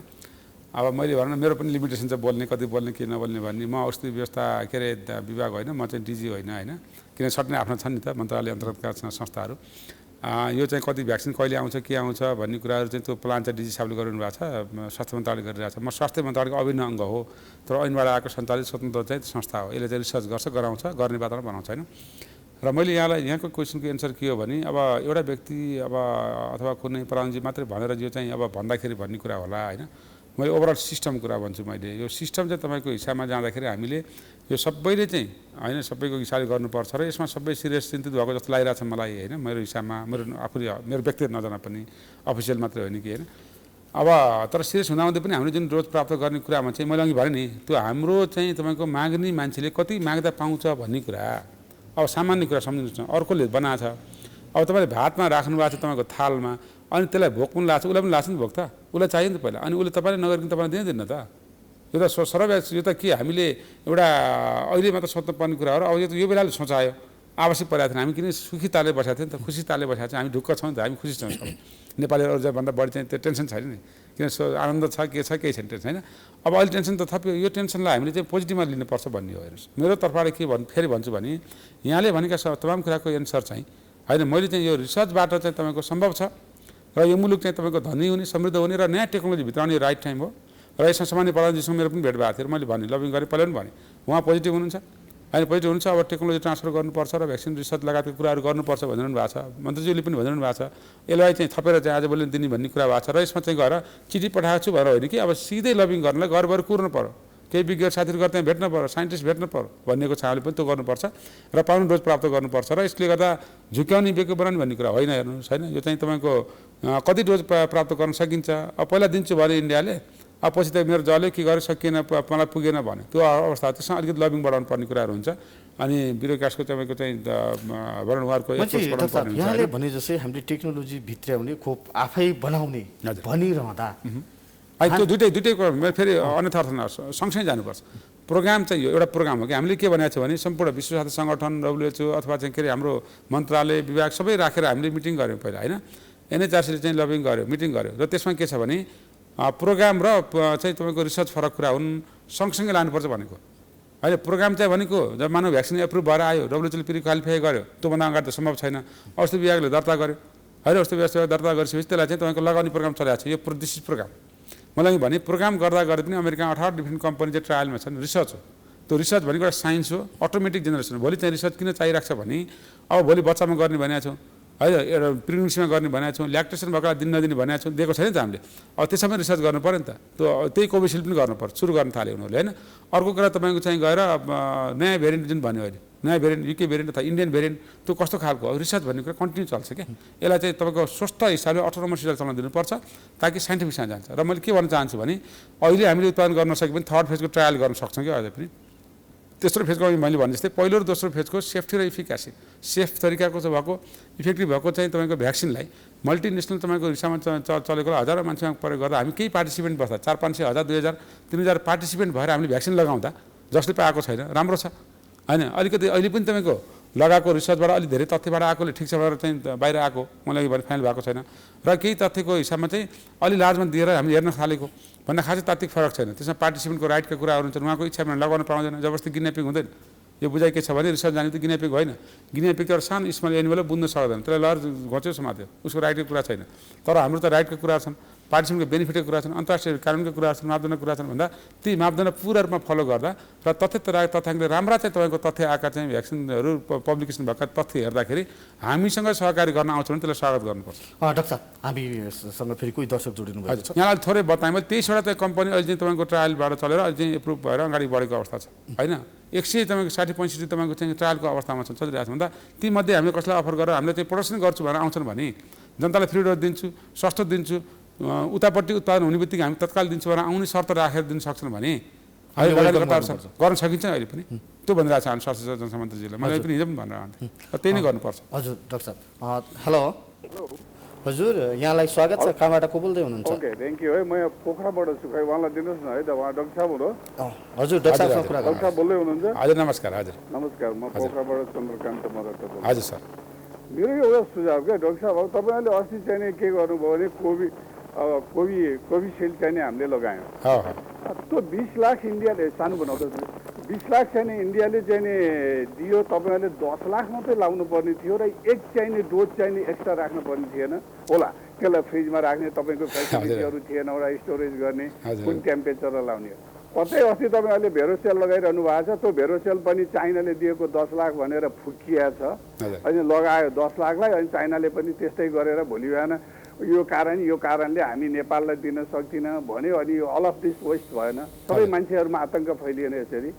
अब मैले भनौँ मेरो पनि लिमिटेसन छ बोल्ने, कति बोल्ने के नबोल्ने भन्ने। म औषधि व्यवस्था के अरे विभाग होइन, म चाहिँ डिजी होइन होइन, किन सट्नै आफ्नो छन् नि त मन्त्रालय अन्तर्गतका संस्थाहरू। यो चाहिँ कति भ्याक्सिन कहिले आउँछ के आउँछ भन्ने कुराहरू चाहिँ त्यो प्लान चाहिँ डिजी साहबले गरिरहनु भएको छ, स्वास्थ्य मन्त्रालयले गरिरहेको छ। म स्वास्थ्य मन्त्रालयको अभिन्न अङ्ग हो, तर ऐनबाट आएको सञ्चालित स्वतन्त्र चाहिँ संस्था हो, यसले चाहिँ रिसर्च गर्छ, गराउँछ, गर्ने वातावरण बनाउँछ होइन। र मैले यहाँको क्वेसनको एन्सर के हो भने अब एउटा व्यक्ति अब अथवा कुनै प्रधानजी मात्रै भनेर यो चाहिँ अब भन्दाखेरि भन्ने कुरा होला होइन। मैले ओभरअल सिस्टम कुरा भन्छु। मैले यो सिस्टम चाहिँ तपाईँको हिसाबमा जाँदाखेरि हामीले यो सबैले चाहिँ होइन सबैको हिसाबले गर्नुपर्छ र यसमा सबै सिरियस चिन्तित भएको जस्तो लागिरहेको छ मलाई होइन। मेरो हिसाबमा मेरो व्यक्तिगत नजरमा पनि अफिसियल मात्रै होइन कि होइन। अब तर सिरियस हुँदाहुँदै पनि हामीले जुन रोज प्राप्त गर्ने कुरामा चाहिँ मैले अघि भने नि त्यो हाम्रो चाहिँ तपाईँको माग्ने मान्छेले कति माग्दा पाउँछ भन्ने कुरा अब सामान्य कुरा सम्झिनुहोस् न। अर्कोले बनाएको छ अब तपाईँले भातमा राख्नु भएको छ तपाईँको थालमा अनि त्यसलाई भोक पनि लाग्छ उसलाई पनि लाग्छ नि भोक त उसलाई चाहियो नि त पहिला अनि उसले तपाईँले नगरिकन तपाईँलाई दिँदैन त। यो त सर्वव्यापी यो त के हामीले एउटा अहिले मात्र सोध्नुपर्ने कुरा हो र अब यो बेलाले सोचायो आवश्यक परेको थिएन। हामी किन सुखी तालले बसेको थियौँ नि त खुसी तालले बसेको छौँ हामी ढुक्क छौँ नि त हामी खुसी छौँ सबै नेपालीहरू अरूभन्दा बढी चाहिँ त्यो टेन्सन छैन नि किन आनन्द छ के छ केही छैन टेन्सन होइन। अब अहिले टेन्सन त थप्यो यो टेन्सनलाई हामीले चाहिँ पोजिटिभमा लिनुपर्छ भन्ने हो हेर्नुहोस्। मेरो तर्फबाट के फेरि भन्छु भने यहाँले भनेका तमाम कुराको एन्सर चाहिँ होइन मैले चाहिँ यो रिसर्चबाट चाहिँ तपाईँको सम्भव छ र यो मुलुक चाहिँ तपाईँको धनी हुने समृद्ध हुने र नयाँ टेक्नोलोजी भित्राउने राइट टाइम हो र यसमा सामान्य प्रधानजीसँग मेरो पनि भेट भएको थियो मैले भने लबिङ गरेँ पहिला पनि भने उहाँ पोजिटिभ हुनुहुन्छ होइन पोजिटिभ हुनुहुन्छ। अब टेक्नोलोजी ट्रान्सफर गर्नुपर्छ र भ्याक्सिन रिसर्च लगायतको कुराहरू गर्नुपर्छ भनिरहनु भएको छ मन्त्रीज्यूले पनि भनिरहनु भएको छ। यसलाई चाहिँ थपेर चाहिँ आज भोलि दिने भन्ने कुरा भएको छ र यसमा चाहिँ गएर चिठी पठाएको छु भनेर होइन कि अब सिधै लबिङ गर्नलाई घरभर कुर्नु पऱ्यो केही विज्ञ साथीहरू त्यहाँ भेट्नु पऱ्यो साइन्टिस्ट भेट्नु पऱ्यो भन्नेको छ हामीले पनि त्यो गर्नुपर्छ र पाउने डोज प्राप्त गर्नुपर्छ र यसले गर्दा झुक्याउने बेको बनाउने भन्ने कुरा होइन हेर्नुहोस् होइन। यो चाहिँ तपाईँको कति डोज प्राप्त गर्न सकिन्छ अब पहिला दिन्छु भने इन्डियाले अब पछि त मेरो जसले के गर्यो सकिएन मलाई पुगेन भने त्यो अवस्था त्यसमा अलिकति लबिङ बढाउनु पर्ने कुराहरू हुन्छ अनि ब्युरोक्राट्सको तपाईँको चाहिँ उहाँहरूको यहाँले भने जस्तै हामीले टेक्नोलोजी भित्र्याउने खोप आफै बनाउने भनिरहँदा त्यो दुइटै फेरि अन्यथा अर्थ सँगसँगै जानुपर्छ। प्रोग्राम चाहिँ यो एउटा प्रोग्राम हो कि हामीले के भनेको छ भने सम्पूर्ण विश्व स्वास्थ्य सङ्गठन WHO अथवा चाहिँ के अरे हाम्रो मन्त्रालय विभाग सबै राखेर हामीले मिटिङ गऱ्यौँ पहिला होइन। NHRCले चाहिँ लबिङ गर्यो मिटिङ गर्यो र त्यसमा के छ भने प्रोग्राम र चाहिँ तपाईँको रिसर्च फरक कुरा हुन् सँगसँगै लानुपर्छ भनेको होइन। प्रोग्राम चाहिँ भनेको जब मानव भ्याक्सिन एप्रुभ भएर आयो WHOले प्रि क्वालिफाई गर्यो त्योभन्दा अगाडि त सम्भव छैन। औषधि विभागले दर्ता गर्यो होइन औषधि विभाग दर्ता गरिसकेपछि त्यसलाई चाहिँ तपाईँको लगाउने प्रोग्राम चलाएको छ यो दिस इज प्रोग्राम। मलाई भने प्रोग्राम गर्दा पनि अमेरिकामा 18 डिफ्रेन्ट कम्पनी चाहिँ ट्रायलमा छन् रिसर्च हो त्यो रिसर्च भनेको एउटा साइन्स हो अटोमेटिक जेनेरेसन भोलि चाहिँ रिसर्च किन चाहिरहेको छ भने अब भोलि बच्चामा गर्ने भनेको छौँ है एउटा प्रेग्नेन्सीमा गर्ने भनेको छौँ ल्याक्टेसन भएको दिन नदिने भनेको छौँ दिएको छैन त हामीले अब त्यसमा रिसर्च गर्नु पऱ्यो नि त त्यो त्यही कोभिसिल्ड पनि गर्नुपर्छ सुरु गर्न थाल्यो उनीहरूले होइन। अर्को कुरा तपाईँको चाहिँ गएर नयाँ भेरिएन्ट जुन भन्यो अहिले नयाँ भेरिएन्ट UK भेरिएन्ट अथवा इन्डियन भेरिएन्ट त्यो कस्तो खालको हो रिसर्च भन्ने कुरा कन्टिन्यू चल्छ क्या यसलाई चाहिँ तपाईँको स्वस्थ हिसाबले अटोनोमस रिसर्च चलाउन दिनुपर्छ ताकि साइन्टिफिकसँग जान्छ। र मैले के भन्न चाहन्छु भने अहिले हामीले उत्पादन गर्न सक्यो भने थर्ड फेजको ट्रायल गर्न सक्छौँ कि अझै पनि तेस्रो फेजको मैले भने जस्तै पहिलो र दोस्रो फेजको सेफ्टी र इफिकासी सेफ तरिकाको चाहिँ भएको इफेक्टिभ भएको चाहिँ तपाईँको भ्याक्सिनलाई मल्टिनेसनल तपाईँको हिसाबमा चलेको हजारौँ मान्छेमा प्रयोग गर्दा हामी केही पार्टिसिपेन्ट बस्दा 400-500 1000 2000 3000 पार्टिसिपेन्ट भएर हामीले भ्याक्सिन लगाउँदा जसले पाएको छैन राम्रो छ होइन। अलिकति अहिले पनि तपाईँको लगाएको रिसर्चबाट अलिक धेरै तथ्यबाट आएकोले ठिक छ भनेर चाहिँ बाहिर आएको मलाई भने फाइनल भएको छैन र केही तथ्यको हिसाबमा चाहिँ अलि लार्जमा दिएर हामीले हेर्न थालेको भन्दा खासै तात्विक फरक छैन। त्यसमा पार्टिसिपेन्टको राइटका कुराहरू हुन्छन् उहाँको इच्छामा लगाउन पाउँदैन जबरजस्ती किडन्यापिङ हुँदैन। यो बुझाइ के छ भने रिसर्च जाने त किडन्यापिङ होइन किडन्यापिङ एउटा सानो स्मल एनिमल बुझ्न सक्दैन त्यसलाई लहर घोच्यो समात्यो उसको राइटको कुरा छैन। तर हाम्रो त राइटका कुरा छन् पार्टिसिपेन्टको बेनिफिटको कुरा छन् अन्तर्राष्ट्रिय कानुनका कुरा छन् मापदण्डका कुरा छन् भन्दा ती मापदण्ड पूरा रूपमा फलो गर्दा र तथ्याङ्कले राम्रा चाहिँ तपाईँको तथ्य आएका चाहिँ भ्याक्सिनहरू पब्लिकेसन भएका तथ्य हेर्दाखेरि हामीसँग सहकारी गर्न आउँछ भने त्यसलाई स्वागत गर्नुपर्छ। डाक्टर साहब हामीसँग फेरि कोही दर्शक जोडिनु भएको छ यहाँलाई थोरै बताएँ मैले 23वटा चाहिँ कम्पनी अहिले चाहिँ तपाईँको ट्रायलबाट चलेर अहिले चाहिँ एप्रुभ भएर अगाडि बढेको अवस्था छ होइन। 100 तपाईँको 60-65 तपाईँको चाहिँ ट्रायलको अवस्थामा छ चलिरहेको छ भन्दा तीमध्ये हामीले कसैलाई अफर गरेर हामीले चाहिँ प्रदर्शन गर्छु भनेर आउँछन् भने जनतालाई फ्री डोज दिन्छु सस्तो दिन्छु उतापट्टि उत्पादन हुने बित्तिकै हामी तत्काल दिन्छु भनेर आउने शर्त राखेर दिन सक्छन् भने गर्न सकिन्छ अहिले पनि त्यो भनिरहेको छ हामी स्वास्थ्य जनसमन्त्रीजीले मैले पनि हिजो पनि भनेर आउँथेँ त्यही नै गर्नुपर्छ। हजुर डाक्टर साहब हेलो हजुर यहाँलाई स्वागत छ कहाँबाट को बोल्दै हुनुहुन्छ? ओके थ्याङ्क यू है म यहाँ पोखराबाट छु खै उहाँलाई दिनुहोस् न है त उहाँ डाक्टर साहब हो हजुर डाक्टर साहब कुरा डाक्टर साहब बोल्दै हुनुहुन्छ? हजुर नमस्कार हजुर नमस्कार म पोखराबाट चन्द्रकान्त मराठा बोल्छु। हजुर सर मेरो एउटा सुझाव क्या डाक्टर साहब अब तपाईँले अस्ति चाहिँ नि के गर्नुभयो भने कोभिसिल्ड चाहिँ नि हामीले लगायौँ त्यो 20 लाख इन्डियाले सानो बनाउँदैछ 20 लाख चाहिँ नि इन्डियाले चाहिँ नि दियो तपाईँहरूले 10 लाख मात्रै लाउनु पर्ने थियो र एक चाहिँ नि डोज चाहिँ नि एक्स्ट्रा राख्नु पर्ने थिएन होला त्यसलाई फ्रिजमा राख्ने तपाईँको फेसिलिटीहरू थिएन एउटा स्टोरेज गर्ने कुन टेम्परेचरमा लाउने कतै अस्ति तपाईँहरूले भेरोसेल लगाइरहनु भएको छ, त्यो भेरोसेल पनि चाइनाले दिएको 10 लाख भनेर फुकिया छ, अनि लगायो 10 लाखलाई, अनि चाइनाले पनि त्यस्तै गरेर भोलि बिहान यो कारणले हामी नेपाललाई दिन सक्दिनँ भन्यो, अनि अल अफ दिस वेस्ट भएन, सबै मान्छेहरूमा आतंक फैलिएन यसरी।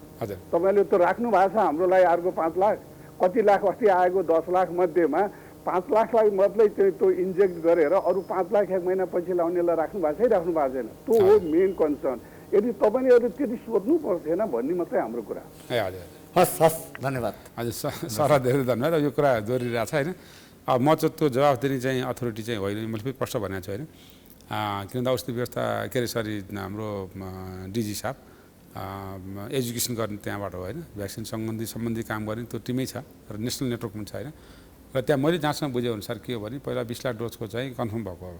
तपाईँले त्यो राख्नु भएको छ हाम्रो लागि अर्को 5 लाख, कति लाख अस्ति आएको 10 लाख मध्येमा 5 लाखलाई मात्रै त्यो इन्जेक्ट गरेर अरू 5 लाख 1 महिनापछि लाउनेलाई राख्नु भएको छ, राख्नु भएको छैन। त्यो हो मेन कन्सर्न। यदि तपाईँले त्यति सोध्नु पर्थेन भन्ने मात्रै हाम्रो कुरा। हस् हस्, धन्यवाद। हजुर सर, धेरै धन्यवाद। यो कुरा दोहोरिरहेको छ होइन। अब म चाहिँ त्यो जवाफ दिने चाहिँ अथोरिटी चाहिँ होइन, मैले फेरि प्रश्न भनेको छु होइन। किन भन्दा औषधि व्यवस्था के अरे सरी हाम्रो डिजी साहब एजुकेसन गर्ने त्यहाँबाट हो होइन, भ्याक्सिन सम्बन्धी काम गर्ने त्यो टिमै छ र नेसनल नेटवर्क पनि छ होइन। र त्यहाँ मैले जहाँसम्म बुझेअनुसार के हो भने पहिला 20 लाख डोजको चाहिँ कन्फर्म भएको हो।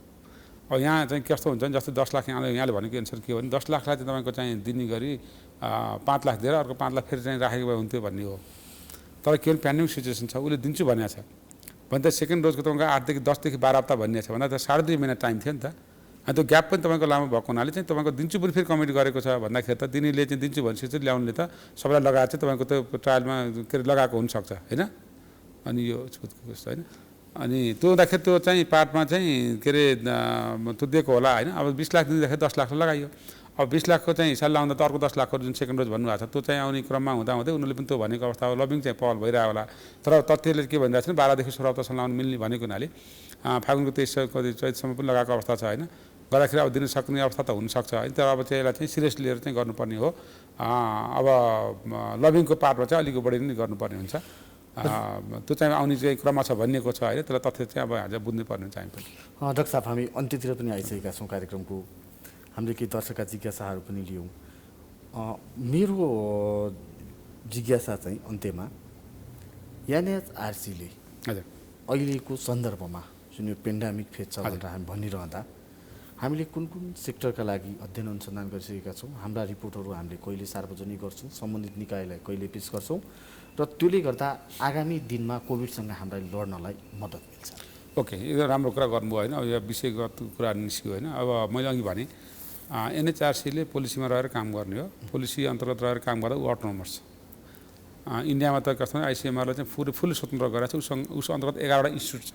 अब यहाँ चाहिँ कस्तो हुन्छ भने जस्तै 10 लाख यहाँले भनेको अनुसार के हो भने 10 लाखलाई चाहिँ तपाईँको चाहिँ दिने गरी 5 लाख दिएर अर्को 5 लाख फेरि चाहिँ राखेको भए हुन्थ्यो भन्ने हो। तर के भने पेन्डेमिक सिचुएसन छ, उसले दिन्छु भनेको छ भने त सेकेन्ड डोजको तपाईँको 8 देखि 10 देखि 12 हप्ता भनिएको छ भन्दा त 2.5 महिना टाइम थियो नि त। अनि त्यो ग्याप पनि तपाईँको लामो भएको हुनाले चाहिँ तपाईँको दिन्छु पनि फेरि कमिट गरेको छ भन्दाखेरि त दिनेले चाहिँ दिन्छु भनेपछि चाहिँ ल्याउनेले त सबैलाई लगाएर चाहिँ तपाईँको त्यो ट्रायलमा के अरे लगाएको हुनसक्छ होइन। अनि यो कस्तो होइन, अनि त्यो हुँदाखेरि त्यो चाहिँ पार्टमा चाहिँ के अरे त्यो दिएको होला होइन। अब 20 लाख दिँदाखेरि 10 लाख लगाइयो। अब 20 लाखको चाहिँ हिसाब लाउँदा त अर्को 10 लाखको जुन सेकेन्ड डोज भन्नुभएको छ त्यो चाहिँ आउने क्रममा हुँदाहुँदै उनीहरूले पनि त्यो भनेको अवस्था हो, लबिङ चाहिँ पहल भइरहेको होला। तर तथ्यले के भनिरहेको छ 12 देखि 16 हप्तासम्म लाउनु मिल्ने भनेको हुनाले फागुनको 23 चैतसम्म पनि लगाएको अवस्था छ होइन। गर्दाखेरि अब दिन सक्ने अवस्था त हुनसक्छ होइन। तर अब चाहिँ यसलाई चाहिँ सिरियस लिएर चाहिँ गर्नुपर्ने हो। अब लबिङको पार्टमा चाहिँ अलिक बढी नै गर्नुपर्ने हुन्छ। त्यो चाहिँ आउने चाहिँ क्रममा छ भनिएको छ होइन। त्यसलाई तथ्य चाहिँ अब आज बुझ्नुपर्ने चाहिँ पनि। डाक्टर साहब, हामी अन्त्यतिर पनि आइसकेका छौँ कार्यक्रमको। हामीले केही दर्शकका जिज्ञासाहरू पनि लियौँ। मेरो जिज्ञासा चाहिँ अन्त्यमा एनएचआरसीले हजुर अहिलेको सन्दर्भमा जुन यो पेन्डेमिक फेज छ भनेर हामी भनिरहँदा हामीले कुन कुन सेक्टरका लागि अध्ययन अनुसन्धान गरिसकेका छौँ, हाम्रा रिपोर्टहरू हामीले कहिले सार्वजनिक गर्छौँ, सम्बन्धित निकायलाई कहिले पेश गर्छौँ, र त्यसले गर्दा आगामी दिनमा कोभिडसँग हामीलाई लड्नलाई मद्दत मिल्छ। ओके, यो राम्रो कुरा गर्नुभयो होइन। अब यो विषयगत कुरा निस्क्यो होइन। अब मैले अघि भने एनएचआरसीले पोलिसीमा रहेर काम गर्ने हो, पोलिसी अन्तर्गत रहेर काम गर्दा ऊ अटोनोमस छ। इन्डियामा त कस्तो आइसिएमआरलाई चाहिँ फुल्ली स्वतन्त्र गरेको छ। उस अन्तर्गत 11वटा इन्स्टिट्युट छ।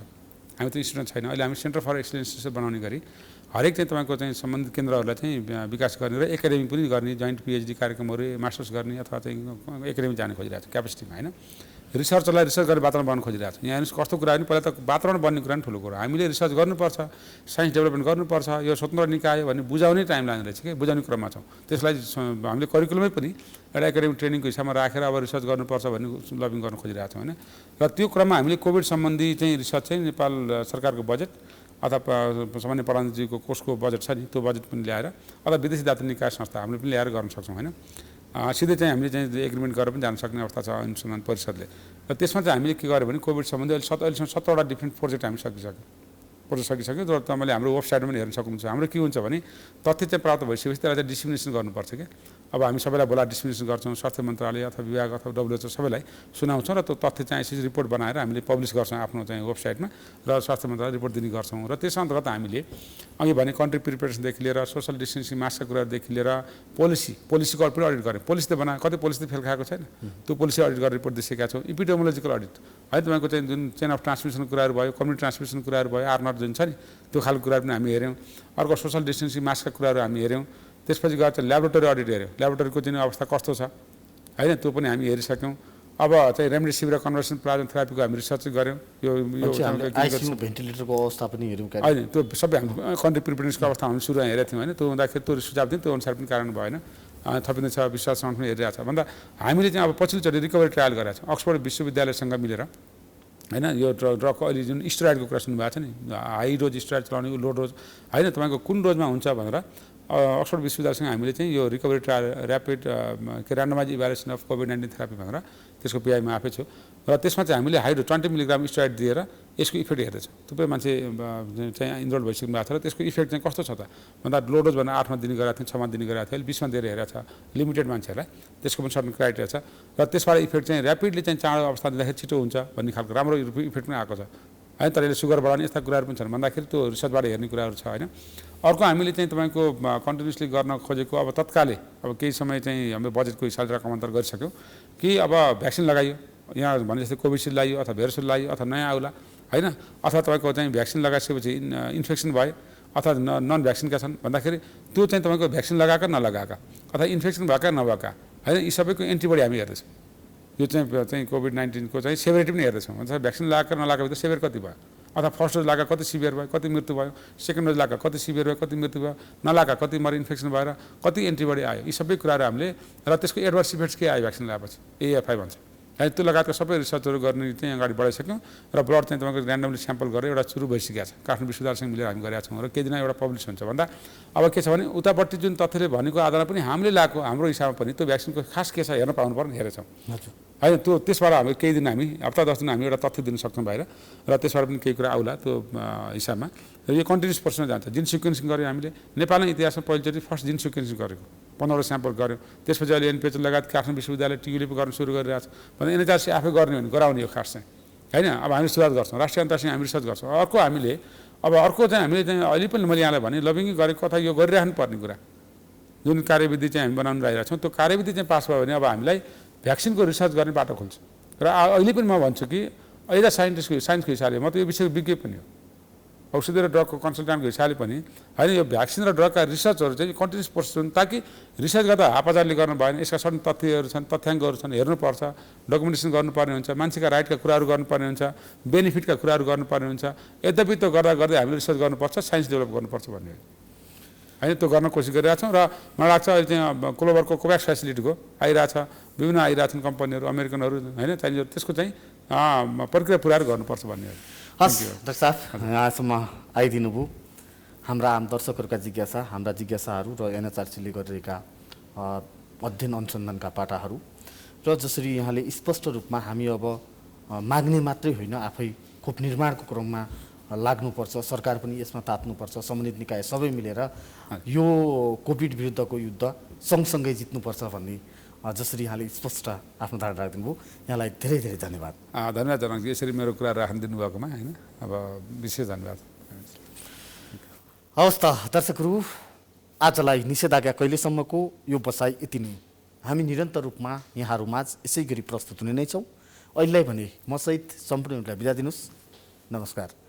हामी त इन्स्टिट्युट छैन। अहिले हामी सेन्टर फर एक्सलेन्स बनाउने गरी हरेक चाहिँ तपाईँको चाहिँ सम्बन्धित केन्द्रहरूलाई चाहिँ विकास गर्ने र एकाडेमी पनि गर्ने, जोइन्ट पिएचडी कार्यक्रमहरू मास्टर्स गर्ने अथवा चाहिँ एकाडेमी जाने खोजिरहेको छ क्यापेसिटीमा होइन। रिसर्चरलाई रिसर्च गर्ने वातावरण बन्न खोजिरहेको छ। यहाँ कस्तो कुरा भने पहिला त वातावरण बन्ने कुरा नि ठुलो कुरा। हामीले रिसर्च गर्नुपर्छ, साइन्स डेभलपमेन्ट गर्नुपर्छ, यो स्वतन्त्र निकाय भन्ने बुझाउने टाइम लाग्ने रहेछ कि बुझाउने क्रममा छौँ। त्यसलाई हामीले करिकुलमै पनि एउटा एकाडेमिक ट्रेनिङको हिसाबमा राखेर अब रिसर्च गर्नुपर्छ भन्ने लबिङ गर्न खोजिरहेको छौँ होइन। र त्यो क्रममा हामीले कोभिड सम्बन्धी चाहिँ रिसर्च चाहिँ नेपाल सरकारको बजेट अथवा सामान्य प्रधानमन्त्रीजीको कोषको बजेट छ नि, त्यो बजेट पनि ल्याएर अथवा विदेशी दातृ निकाय संस्था हामीले पनि ल्याएर गर्न सक्छौँ होइन। सिधै चाहिँ हामीले चाहिँ एग्रिमेन्ट गरेर पनि जान सक्ने अवस्था छ अनुसन्धान परिषदले। र त्यसमा चाहिँ हामीले के गर्यो भने कोभिड सम्बन्धी अहिलेसम्म 17वटा डिफ्रेन्ट प्रोजेक्ट हामी सकिसक्यो। र तपाईँले हाम्रो वेबसाइटमा पनि हेर्न सक्नुहुन्छ। हाम्रो के हुन्छ भने तथ्य चाहिँ प्राप्त भइसकेपछि त्यसलाई चाहिँ डिस्ट्रिब्युसन गर्नुपर्छ कि। अब हामी सबैलाई बोला डिस्ट्रिब्युसन गर्छौँ, स्वास्थ्य मन्त्रालय अथवा विभाग अथवा WHO सबैलाई सुनाउँछौँ र त्यो तथ्य चाहिँ आइसिसी रिपोर्ट बनाएर हामीले पब्लिस गर्छौँ आफ्नो चाहिँ वेबसाइटमा र स्वास्थ्य मन्त्रालय रिपोर्ट दिने गर्छौँ। र त्यस अन्तर्गत हामीले अघि भने कन्ट्री प्रिपेरेसनदेखि लिएर सोसल डिस्टेन्सिङ मास्कका कुराहरूदेखि लिएर पोलिसीको पनि अडिट गरेँ। पोलिसी त बनायो, कतै पोलिसी त फेल खाएको छैन, त्यो पोलिसी अडिट गरेर रिपोर्ट दिइसकेका छौँ। इपिडेमोलोजिकल अडिट है, तपाईँको चाहिँ जुन चेन अफ ट्रान्समिसन कुराहरू भयो, कम्युनिटी ट्रान्समिसन कुराहरू भयो, आर नट जुन छ नि त्यो खालको कुराहरू पनि हामी हेऱ्यौँ। अर्को सोसल डिस्टेन्सिङ मास्कका कुराहरू हामी हेऱ्यौँ। त्यसपछि गएर चाहिँ ल्याबोरेटरी अडिट हेऱ्यौँ, ल्याबोरेटरीको चाहिँ अवस्था कस्तो छ होइन, त्यो पनि हामी हेरिसक्यौँ। अब चाहिँ रेमडेसिभिर र कन्भर्सन प्लाज्मा थेरापीको हामी रिसर्च गऱ्यौँ। यो आइसियु भेन्टिलेटरको अवस्था पनि हेऱ्यौँ होइन, त्यो सबै हामी कन्ट्री प्रिपेयर्नेसको अवस्था हामी सुरुमा हेरेको थियौँ होइन। त्यो हुँदाखेरि त्यो सुझाव दियौँ, त्यो अनुसार पनि कारण भएन, थपिँदैछ, विश्वास पनि हेरिरहेको छ भन्दा हामीले चाहिँ अब पछिल्लोचोटि रिकभरी ट्रायल गरेका छौँ अक्सफोर्ड विश्वविद्यालयसँग मिलेर होइन। यो ड्रगको अहिले जुन स्टेरोइडको कुरा सुन्नुभएको छ नि, हाई डोज स्टेरोइड चलाउने, लो डोज होइन, तपाईँको कुन डोजमा हुन्छ भनेर अक्सफोर्ड विश्वविद्यालयसँग हामीले चाहिँ यो रिकभरी ट्रायल ऱ्यापिड के randomise evaluation of COVID-19 therapy भनेर त्यसको पिआईमा आफै छु। र त्यसमा चाहिँ हामीले हाई डोज 20 मिलिग्राम स्टेरोइड दिएर यसको इफेक्ट हेर्दैछौँ। थुप्रै मान्छे चाहिँ इनरोल भइसक्नु भएको छ र त्यसको इफेक्ट चाहिँ कस्तो छ त भन्दा लो डोज भनेर 8मा दिने गरेको थियो, 6मा दिने गरेको थियो, अहिले 20मा दिएर हेरेको छ लिमिटेड मान्छेहरूलाई। त्यसको पनि सर्टन क्राइटेरिया छ र त्यसबाट इफेक्ट चाहिँ ऱ्यापिडली चाहिँ चाँडो अवस्था दिँदाखेरि छिटो हुन्छ भन्ने खालको राम्रो इफेक्ट पनि आएको छ। होइन, तर यसले सुगर बढाउने यस्ता कुराहरू पनि छन् भन्दाखेरि त्यो रिसर्चबाट हेर्ने कुराहरू छ होइन। अर्को हामीले चाहिँ तपाईँको कन्टिन्युसली गर्न खोजेको अब तत्कालै अब केही समय चाहिँ हाम्रो बजेटको हिसाबले रकमान्तर गरिसक्यौँ कि अब भ्याक्सिन लगाइयो, यहाँ भने जस्तै कोभिसिल्ड लगाइयो अथवा भेरोसिल्ड लगाइयो अथवा नयाँ आउला होइन, अथवा तपाईँको चाहिँ भ्याक्सिन लगाइसकेपछि इन्फेक्सन भयो अथवा नन भ्याक्सिनका छन् भन्दाखेरि त्यो चाहिँ तपाईँको भ्याक्सिन लगाएका नलगाएका अथवा इन्फेक्सन भएका नभएका होइन, यी सबैको एन्टिबडी हामी हेर्दैछौँ। यो चाहिँ कोभिड-19को चाहिँ सेभरिटी पनि हेर्दैछौँ। भन्छ भ्याक्सिन लगाएका नलागेको त सेभियर कति भयो, अथवा फर्स्ट डोज लगाएको कति सिभियर भयो, कति मृत्यु भयो, सेकेन्ड डोज लगाएको कति सिभियर भयो, कति मृत्यु भयो, नलागा कति मर इन्फेक्सन भएर कति एन्टिबडी आयो, यी सबै कुराहरू हामीले र त्यसको एडभर्स इफेक्ट्स के आयो भ्याक्सिन लगाएपछि AFI भन्छ होइन, त्यो लगायतका सबै रिसर्चहरू गर्ने चाहिँ अगाडि बढाइसक्यौँ र ब्लड चाहिँ तपाईँको ऱ्यान्डमली स्याम्पल गरेर एउटा सुरु भइसकेको छ। काठमाडौँ विश्वविद्यालयसँग मिलेर हामी गरेका छौँ र केही दिन एउटा पब्लिस हुन्छ भन्दा अब के छ भने उतापट्टि जुन तथ्यले भनेको आधारमा पनि हामीले लगाएको हाम्रो हिसाबमा पनि त्यो भ्याक्सिनको खास के छ हेर्न पाउनु पर्ने हेरेछौँ होइन। त्यो त्यसबाट हामी केही दिन हामी हप्ता 10 दिन हामी एउटा तथ्य दिन सक्छौँ बाहिर र त्यसबाट पनि केही कुरा आउला त्यो हिसाबमा। र यो कन्टिन्युस प्रोसेसमा जान्छ। जिन सिक्वेन्सिङ गऱ्यौँ हामीले नेपालमै इतिहासमा पहिलोचोटि फर्स्ट जिन सिक्वेन्सिङ गरेको 15वटा स्याम्पल गऱ्यौँ। त्यसपछि अहिले एनपिएच लगायत काठमाडौँ विश्वविद्यालय टियुले पनि गर्न सुरु गरिरहेको छ भने NHRC आफै गर्ने हो भने गराउने हो खास चाहिँ होइन। अब हामी सुधार गर्छौँ, राष्ट्रिय अन्तर्राष्ट्रिय हामी रिसर्च गर्छौँ। अर्को हामीले अब अर्को चाहिँ हामीले चाहिँ अहिले पनि मैले यहाँलाई भने लबिङ गरेको अथवा यो गरिराख्नु पर्ने कुरा जुन कार्यविधि चाहिँ हामी बनाउनु लागिरहेको छौँ त्यो कार्यविधि चाहिँ पास भयो भने अब हामीलाई भ्याक्सिनको रिसर्च गर्ने बाटो खोल्छ। र अहिले पनि म भन्छु कि अहिले साइन्सको हिसाबले म त यो विषयको विज्ञ पनि हो, औषधि र ड्रगको कन्सल्टेन्टको हिसाबले पनि होइन, यो भ्याक्सिन र ड्रगका रिसर्चहरू चाहिँ कन्टिन्युस प्रोसेस हुन् ताकि रिसर्च गर्दा हापाजारले गर्नु भएन। यसका सबै तथ्यहरू छन्, तथ्याङ्कहरू छन्, हेर्नुपर्छ, डकुमेन्टेसन गर्नुपर्ने हुन्छ, मान्छेका राइटका कुराहरू गर्नुपर्ने हुन्छ, बेनिफिटका कुराहरू गर्नुपर्ने हुन्छ। यद्यपि त्यो गर्दा गर्दै हामीले रिसर्च गर्नुपर्छ, साइन्स डेभलप गर्नुपर्छ भन्ने होइन, त्यो गर्न कोसिस गरिरहेको छौँ। र मलाई लाग्छ अहिले चाहिँ क्लोभरको कोभ्याक्स फेसिलिटीको आइरहेछ, विभिन्न आइरहेछन् कम्पनीहरू, अमेरिकनहरू होइन, चाइनिजहरू, त्यसको चाहिँ प्रक्रिया पुऱ्याएर गर्नुपर्छ भन्ने हो। हस् डाक्टर साहब, यहाँसम्म आइदिनु भयो। हाम्रा आम दर्शकहरूका जिज्ञासा, हाम्रा जिज्ञासाहरू र NHRCले गरिरहेका अध्ययन अनुसन्धानका पाटाहरू र जसरी यहाँले स्पष्ट रूपमा हामी अब माग्ने मात्रै होइन आफै खोप निर्माणको क्रममा लाग्नुपर्छ, सरकार पनि यसमा तात्नुपर्छ, सम्बन्धित निकाय सबै मिलेर यो कोभिड विरुद्धको युद्ध सँगसँगै जित्नुपर्छ भन्ने जसरी यहाँले स्पष्ट आफ्नो धारणा राखिदिनु भयो, यहाँलाई धेरै धेरै धन्यवाद। धन्यवाद जनाउँछु यसरी मेरो कुरा राख्न दिनुभएकोमा होइन। अब विशेष धन्यवाद। हवस् त दर्शकहरू, आजलाई निषेधाज्ञा कहिलेसम्मको यो बसाइ यति नै। हामी निरन्तर रूपमा यहाँहरूमाझ यसै गरी प्रस्तुत हुने नै छौँ। अहिलेलाई भने म सहित सम्पूर्णलाई बिदा दिनुहोस्। नमस्कार।